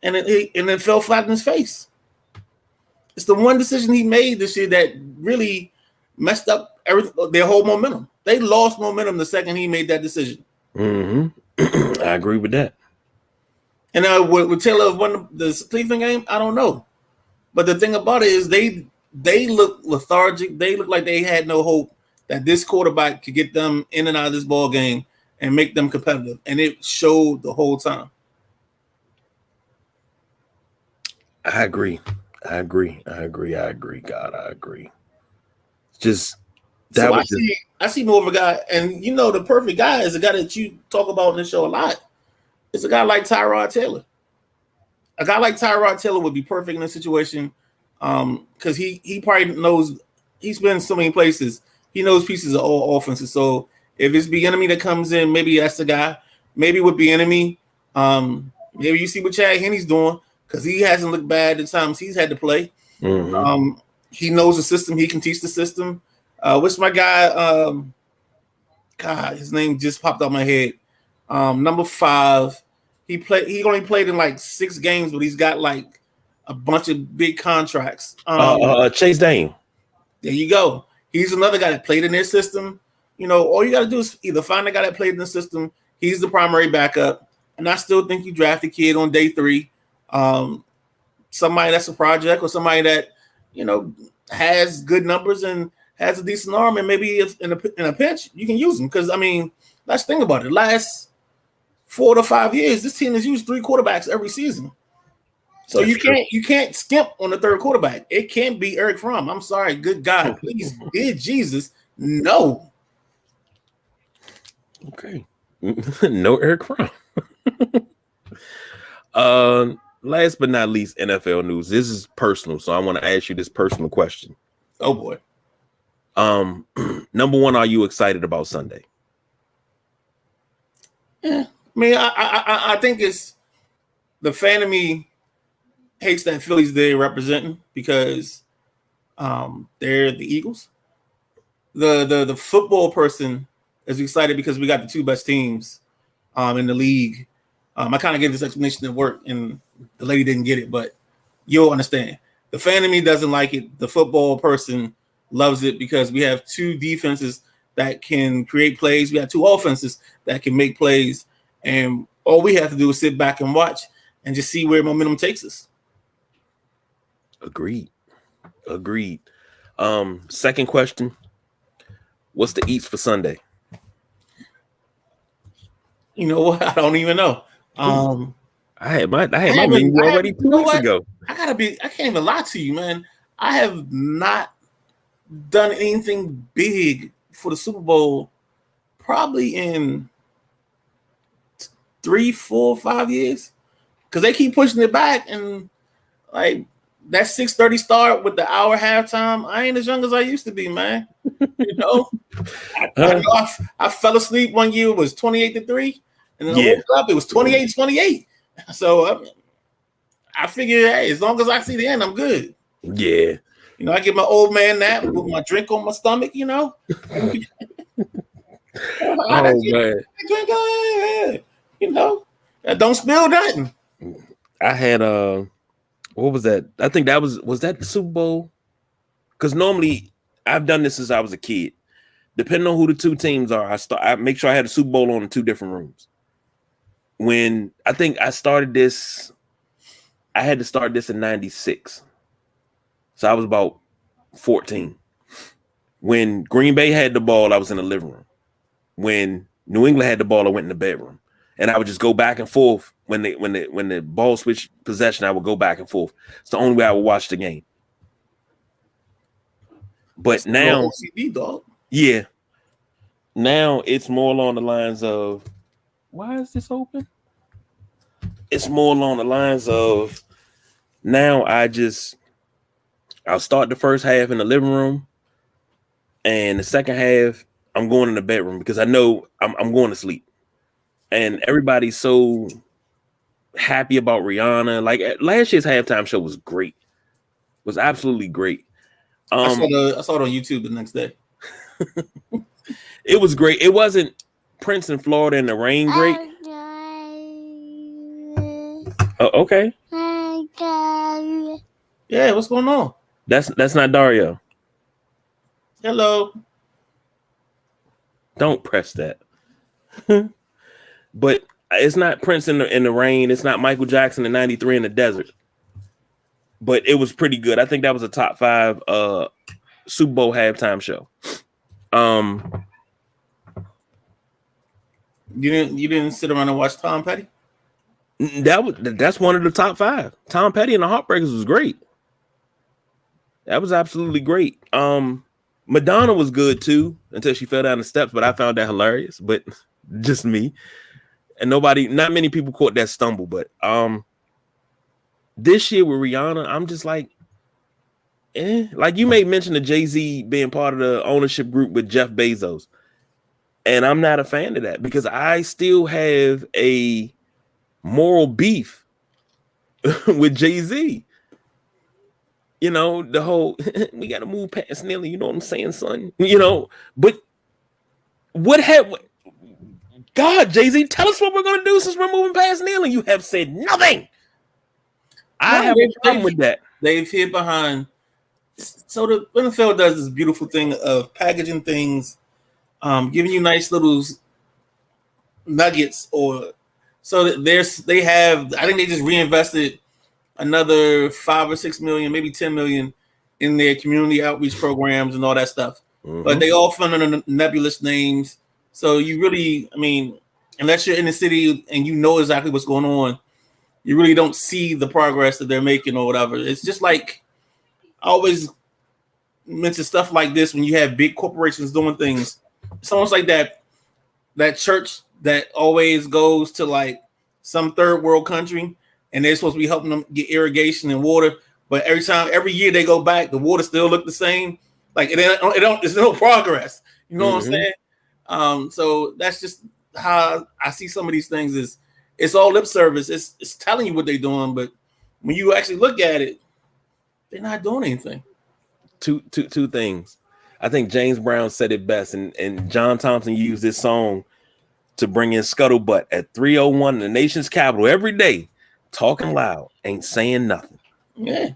And it fell flat in his face. It's the one decision he made this year that really messed up their whole momentum. They lost momentum the second he made that decision. Mm-hmm. I agree with that. And with Taylor won the Cleveland game, I don't know. But the thing about it is they look lethargic. They look like they had no hope that this quarterback could get them in and out of this ball game and make them competitive. And it showed the whole time. I agree. God, I agree. Just that was I see more of a guy, and the perfect guy is a guy that you talk about in the show a lot. It's a guy like Tyrod Taylor. A guy like Tyrod Taylor would be perfect in this situation, because he probably knows, he's been in so many places. He knows pieces of all offenses. So if it's Bieniemy that comes in, maybe that's the guy. Maybe with Bieniemy, maybe you see what Chad Henne's doing, because he hasn't looked bad at times he's had to play. Mm-hmm. He knows the system. He can teach the system. What's my guy? God, his name just popped out my head. Number 5. He only played in like 6 games, but he's got like a bunch of big contracts. Chase Dane. There you go. He's another guy that played in their system. All you got to do is either find a guy that played in the system. He's the primary backup. And I still think you draft a kid on day 3. Somebody that's a project, or somebody that, has good numbers and has a decent arm, and maybe if in a pinch, you can use him. Because, I mean, let's think about it. Last 4 to 5 years, this team has used 3 quarterbacks every season. So you can't skimp on the third quarterback. It can't be Eric Fromm. I'm sorry. Good God, please, dear Jesus, no. Okay. No Eric Fromm. Last but not least, NFL news. This is personal, so I want to ask you this personal question. Oh boy. Number 1, are you excited about Sunday? Yeah. I mean, I think it's the fan of me hates that Philly's there representing, because they're the Eagles. The football person is excited because we got the 2 best teams in the league. I kind of gave this explanation at work, and the lady didn't get it, but you'll understand. The fan of me doesn't like it. The football person loves it, because we have 2 defenses that can create plays. We have 2 offenses that can make plays. And all we have to do is sit back and watch and just see where momentum takes us. Agreed. Second question. What's the eats for Sunday? You know what? I don't even know. I had my menu already 2 weeks ago. I can't even lie to you, man. I have not done anything big for the Super Bowl probably in 3, 4, 5 years, because they keep pushing it back, and like that 6:30 start with the hour halftime, I ain't as young as I used to be, man. I fell asleep one year, it was 28-3, and then I woke up, it was 28-28. So I figured, hey, as long as I see the end, I'm good. Yeah. I get my old man nap with my drink on my stomach, Man. Don't spill nothing. I had what was that? I think that was that the Super Bowl? Because normally I've done this since I was a kid. Depending on who the 2 teams are, I make sure I had a Super Bowl on in 2 different rooms. When I think I started this I had to start this in 96. So I was about 14. When Green Bay had the ball, I was in the living room. When New England had the ball, I went in the bedroom. And I would just go back and forth. When the ball switched possession, I would go back and forth. It's the only way I would watch the game. But now, OCD, dog. Yeah. Now it's more along the lines of, why is this open? It's more along the lines of, now I'll start the first half in the living room, and the second half I'm going in the bedroom because I know I'm going to sleep. And everybody's so happy about Rihanna. Like last year's halftime show was great. It was absolutely great. I saw it on YouTube the next day. It was great. It wasn't Prince in Florida in the rain great. Oh, okay. Yeah, what's going on? That's not Dario. Hello. Don't press that. But it's not Prince in the rain. It's not Michael Jackson in '93 in the desert. But it was pretty good. I think that was a top 5 Super Bowl halftime show. You didn't sit around and watch Tom Petty? That's one of the top 5. Tom Petty and the Heartbreakers was great. That was absolutely great. Madonna was good too until she fell down the steps, but I found that hilarious. But just me, and not many people caught that stumble. But this year with Rihanna, I'm just like, like you made mention of Jay-Z being part of the ownership group with Jeff Bezos. And I'm not a fan of that because I still have a moral beef with Jay-Z. You know, the whole, we got to move past Nelly. You know what I'm saying, son? You know, but God, Jay-Z, tell us what we're going to do since we're moving past Nelly. You have said nothing. I have a problem with that. They've hid behind. So the NFL does this beautiful thing of packaging things, giving you nice little nuggets, or so that they have. I think they just reinvested another 5 or 6 million, maybe 10 million in their community outreach programs and all that stuff. Mm-hmm. But they all fund under nebulous names. So you really, I mean, unless you're in the city and you know exactly what's going on, you really don't see the progress that they're making or whatever. It's just like, I always mention stuff like this when you have big corporations doing things. It's almost like that church that always goes to like some third world country, and they're supposed to be helping them get irrigation and water. But every year they go back, the water still look the same. Like there's no progress. You know what I'm saying? So that's just how I see some of these things. Is it's all lip service. It's telling you what they're doing, but when you actually look at it, they're not doing anything. Two things. I think James Brown said it best, and John Thompson used this song to bring in Scuttlebutt at 3:01 in the nation's capital every day. Talking loud, ain't saying nothing. Yeah.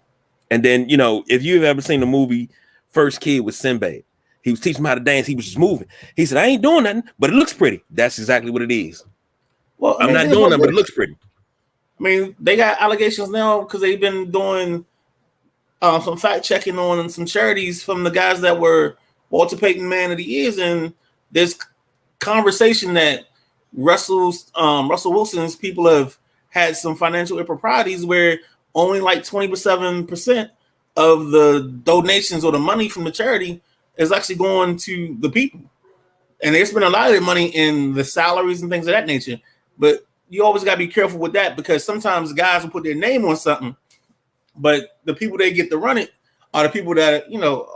And then, you know, if you've ever seen the movie First Kid with Sinbad, he was teaching him how to dance. He was just moving. He said, I ain't doing nothing, but it looks pretty. That's exactly what it is. Well, I'm not doing nothing, but it looks pretty. I mean, they got allegations now because they've been doing some fact checking on some charities from the guys that were Walter Payton Man of the Years. And there's conversation that Russell Wilson's people have had some financial improprieties where only like 27% of the donations or the money from the charity is actually going to the people. And they spend a lot of their money in the salaries and things of that nature. But you always got to be careful with that because sometimes guys will put their name on something, but the people they get to run it are the people that, you know,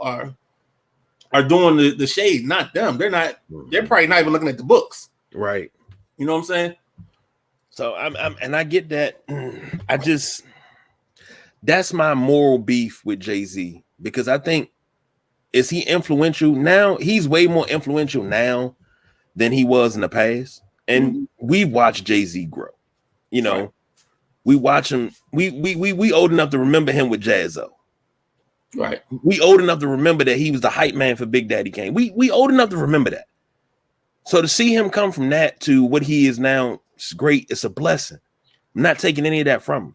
are doing the shade, not them. They're probably not even looking at the books. Right. You know what I'm saying? So and I get that. That's my moral beef with Jay-Z because I think, is he influential now? He's way more influential now than he was in the past. And we watched Jay-Z grow. You know, right. We watch him. We old enough to remember him with Jazzo. Right. We old enough to remember that he was the hype man for Big Daddy Kane. We old enough to remember that. So to see him come from that to what he is now, it's great. It's a blessing. I'm not taking any of that from him.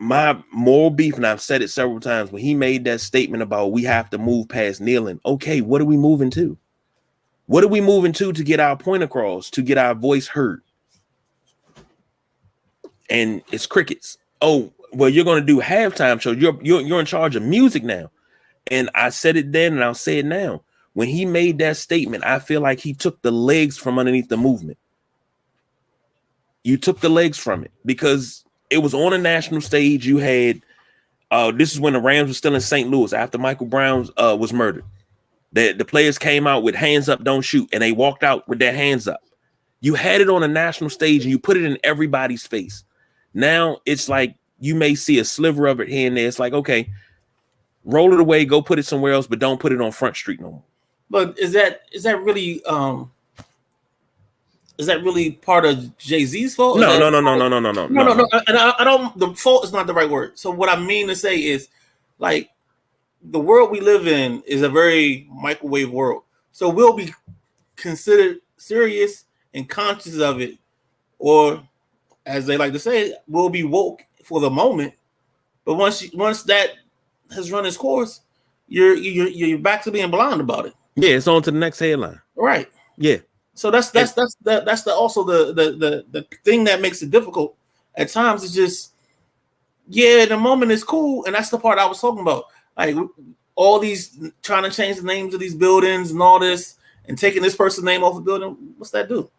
my moral beef, and I've said it several times, when he made that statement about we have to move past kneeling. Okay, what are we moving to? What are we moving to get our point across, to get our voice heard? And it's crickets. Oh, well, you're going to do halftime show. You're in charge of music now. And I said it then, and I'll say it now. When he made that statement, I feel like he took the legs from underneath the movement. You took the legs from it because it was on a national stage. You had this is when the Rams were still in St. Louis after Michael Brown was murdered. The players came out with hands up, don't shoot, and they walked out with their hands up. You had it on a national stage and you put it in everybody's face. Now it's like you may see a sliver of it here and there. It's like, okay, roll it away, go put it somewhere else, but don't put it on Front Street no more. But is that really part of Jay-Z's fault? No. And I don't. The fault is not the right word. So what I mean to say is, like, the world we live in is a very microwave world. So we'll be considered serious and conscious of it, or as they like to say, we'll be woke for the moment. But once that has run its course, you're back to being blind about it. Yeah, it's on to the next headline. Right. Yeah. So that's also the thing that makes it difficult at times. Is just, yeah, the moment is cool, and that's the part I was talking about. Like all these trying to change the names of these buildings and all this, and taking this person's name off the building. What's that do?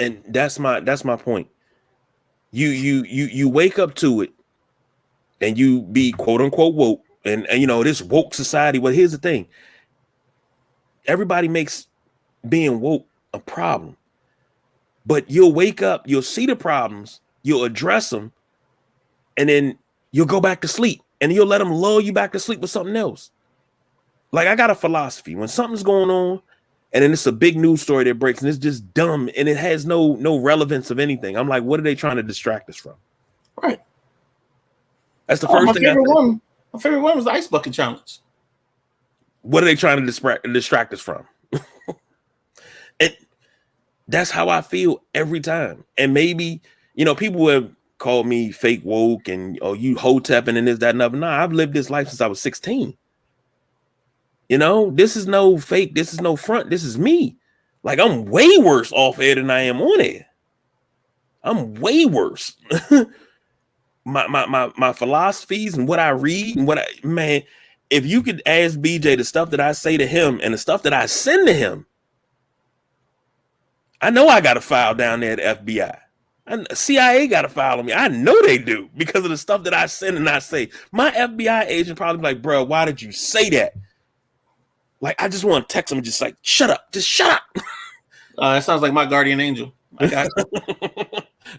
And that's my point. You wake up to it, and you be quote unquote woke, and you know this woke society. Well, here's the thing. Everybody makes being woke a problem, but you'll wake up, you'll see the problems, you'll address them, and then you'll go back to sleep, and you'll let them lull you back to sleep with something else. Like I got a philosophy: when something's going on, and then it's a big news story that breaks, and it's just dumb, and it has no relevance of anything. I'm like, what are they trying to distract us from? Right. That's the first thing. My favorite one was the ice bucket challenge. What are they trying to distract us from? And that's how I feel every time. And maybe, you know, people have called me fake woke and you hotepping and this, that, and other. No, I've lived this life since I was 16. You know, this is no fake. This is no front. This is me. Like I'm way worse off air than I am on air. I'm way worse. my philosophies and what I read and man, if you could ask BJ the stuff that I say to him and the stuff that I send to him, I know I got a file down there at the FBI. And CIA got a file on me. I know they do because of the stuff that I send and I say. My FBI agent probably be like, bro, why did you say that? Like, I just want to text him and just like, shut up. Just shut up. That sounds like my guardian angel. I got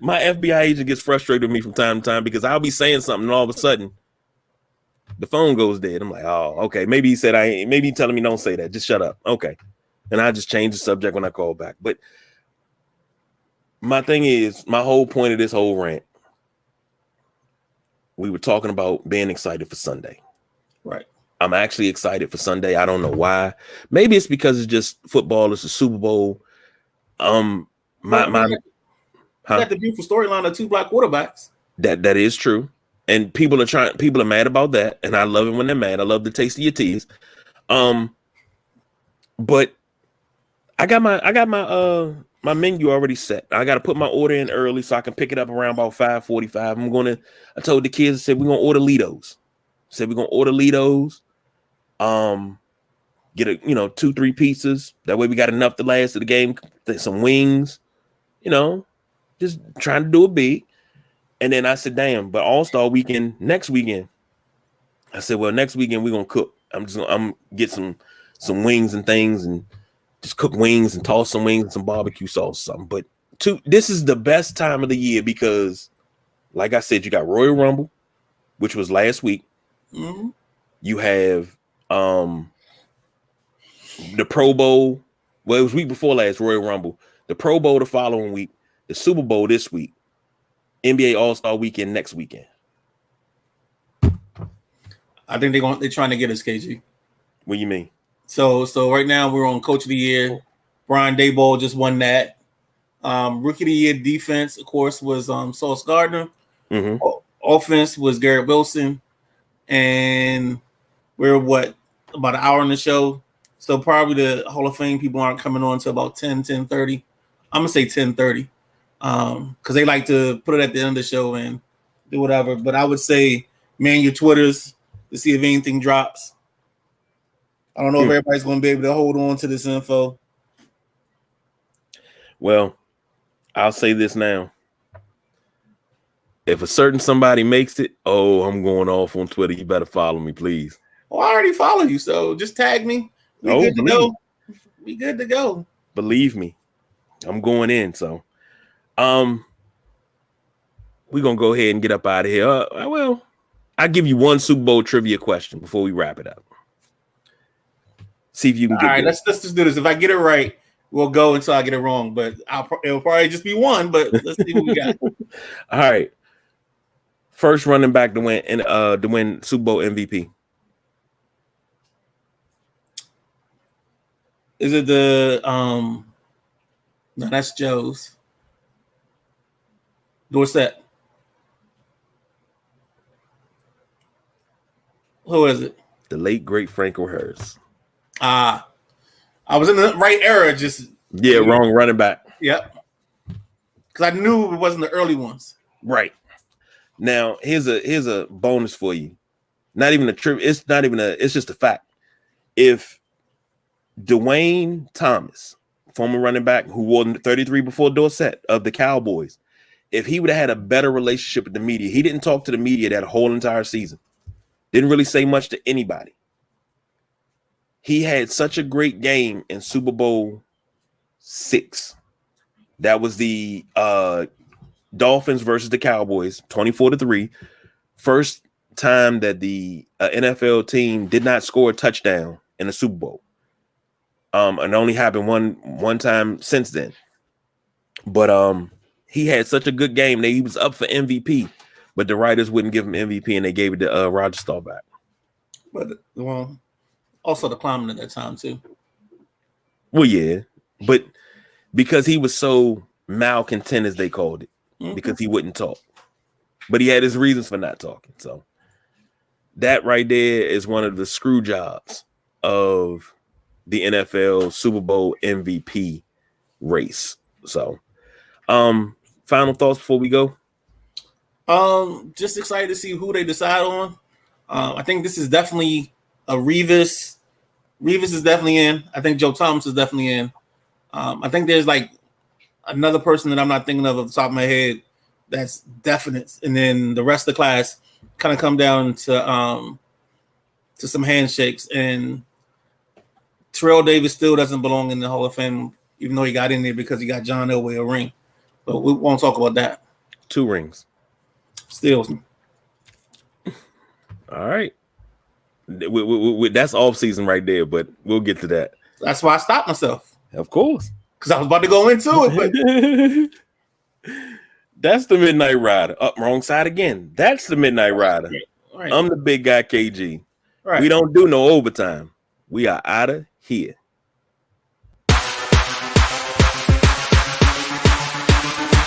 My FBI agent gets frustrated with me from time to time because I'll be saying something and all of a sudden the phone goes dead. I'm like, oh, okay. Maybe he said maybe he's telling me don't say that. Just shut up. Okay. And I just change the subject when I call back. But my thing is, my whole point of this whole rant, we were talking about being excited for Sunday. Right. I'm actually excited for Sunday. I don't know why. Maybe it's because it's just football. It's a Super Bowl. You got the beautiful storyline of two black quarterbacks. That is true. And people are mad about that. And I love it when they're mad. I love the taste of your teas. But I got my menu already set. I got to put my order in early so I can pick it up around about 5:45. I told the kids, I said, we're going to order Litos. Get 2-3 pizzas. That way we got enough to last to the game. Some wings, just trying to do it big. And then I said, damn, but All-Star weekend, next weekend. I said, well, next weekend we're going to cook. I'm get some wings and things and just cook wings and toss some wings and some barbecue sauce or something. But this is the best time of the year because, like I said, you got Royal Rumble, which was last week. Mm-hmm. You have the Pro Bowl. Well, it was week before last, Royal Rumble. The Pro Bowl the following week. The Super Bowl this week. NBA All-Star Weekend next weekend. I think they're trying to get us, KG. What do you mean? So right now we're on Coach of the Year. Brian Daboll just won that. Rookie of the Year defense, of course, was Sauce Gardner. Mm-hmm. Offense was Garrett Wilson, and we're about an hour in the show. So probably the Hall of Fame people aren't coming on until about 10:30. I'm gonna say 10:30. Because they like to put it at the end of the show and do whatever. But I would say man your Twitters to see if anything drops. I don't know if everybody's gonna be able to hold on to this info. Well, I'll say this now. If a certain somebody makes it, I'm going off on Twitter. You better follow me, please. Well, I already follow you, so just tag me. We good to go. We good to go. Believe me, I'm going in. So, we're gonna go ahead and get up out of here. Well, I'll give you one Super Bowl trivia question before we wrap it up. See if you can get. All right, let's just do this. If I get it right, we'll go until I get it wrong. But it'll probably just be one. But let's see what we got. All right. First running back to win Super Bowl MVP. Is it the no, that's Joe's. Dorsett. Who is it? The late great Franco Harris. I was in the right era, just wrong running back. Yep. Because I knew it wasn't the early ones. Right. Now, here's a bonus for you. Not even a trip. It's just a fact. If Dwayne Thomas, former running back who wore 33 before Dorsett of the Cowboys, if he would have had a better relationship with the media, he didn't talk to the media that whole entire season. Didn't really say much to anybody. He had such a great game in Super Bowl VI. That was the Dolphins versus the Cowboys, 24-3. First time that the NFL team did not score a touchdown in a Super Bowl. And only happened one time since then. But he had such a good game that he was up for MVP, but the writers wouldn't give him MVP, and they gave it to Roger Staubach. But also the climate at that time too. Well, yeah, but because he was so malcontent, as they called it, because he wouldn't talk, but he had his reasons for not talking. So that right there is one of the screw jobs of the NFL Super Bowl MVP race. So, final thoughts before we go. Just excited to see who they decide on. I think this is definitely a Revis. Revis is definitely in. I think Joe Thomas is definitely in. I think there's like another person that I'm not thinking of off the top of my head that's definite, and then the rest of the class kind of come down to some handshakes. And Terrell Davis still doesn't belong in the Hall of Fame, even though he got in there because he got John Elway a ring. But we won't talk about that. 2 rings. Still. All right. That's off season right there, but we'll get to that. That's why I stopped myself. Of course. Because I was about to go into it. But that's the Midnight Rider. Up wrong side again. That's the Midnight Rider. Right. I'm the big guy, KG. Right. We don't do no overtime. We are out of here.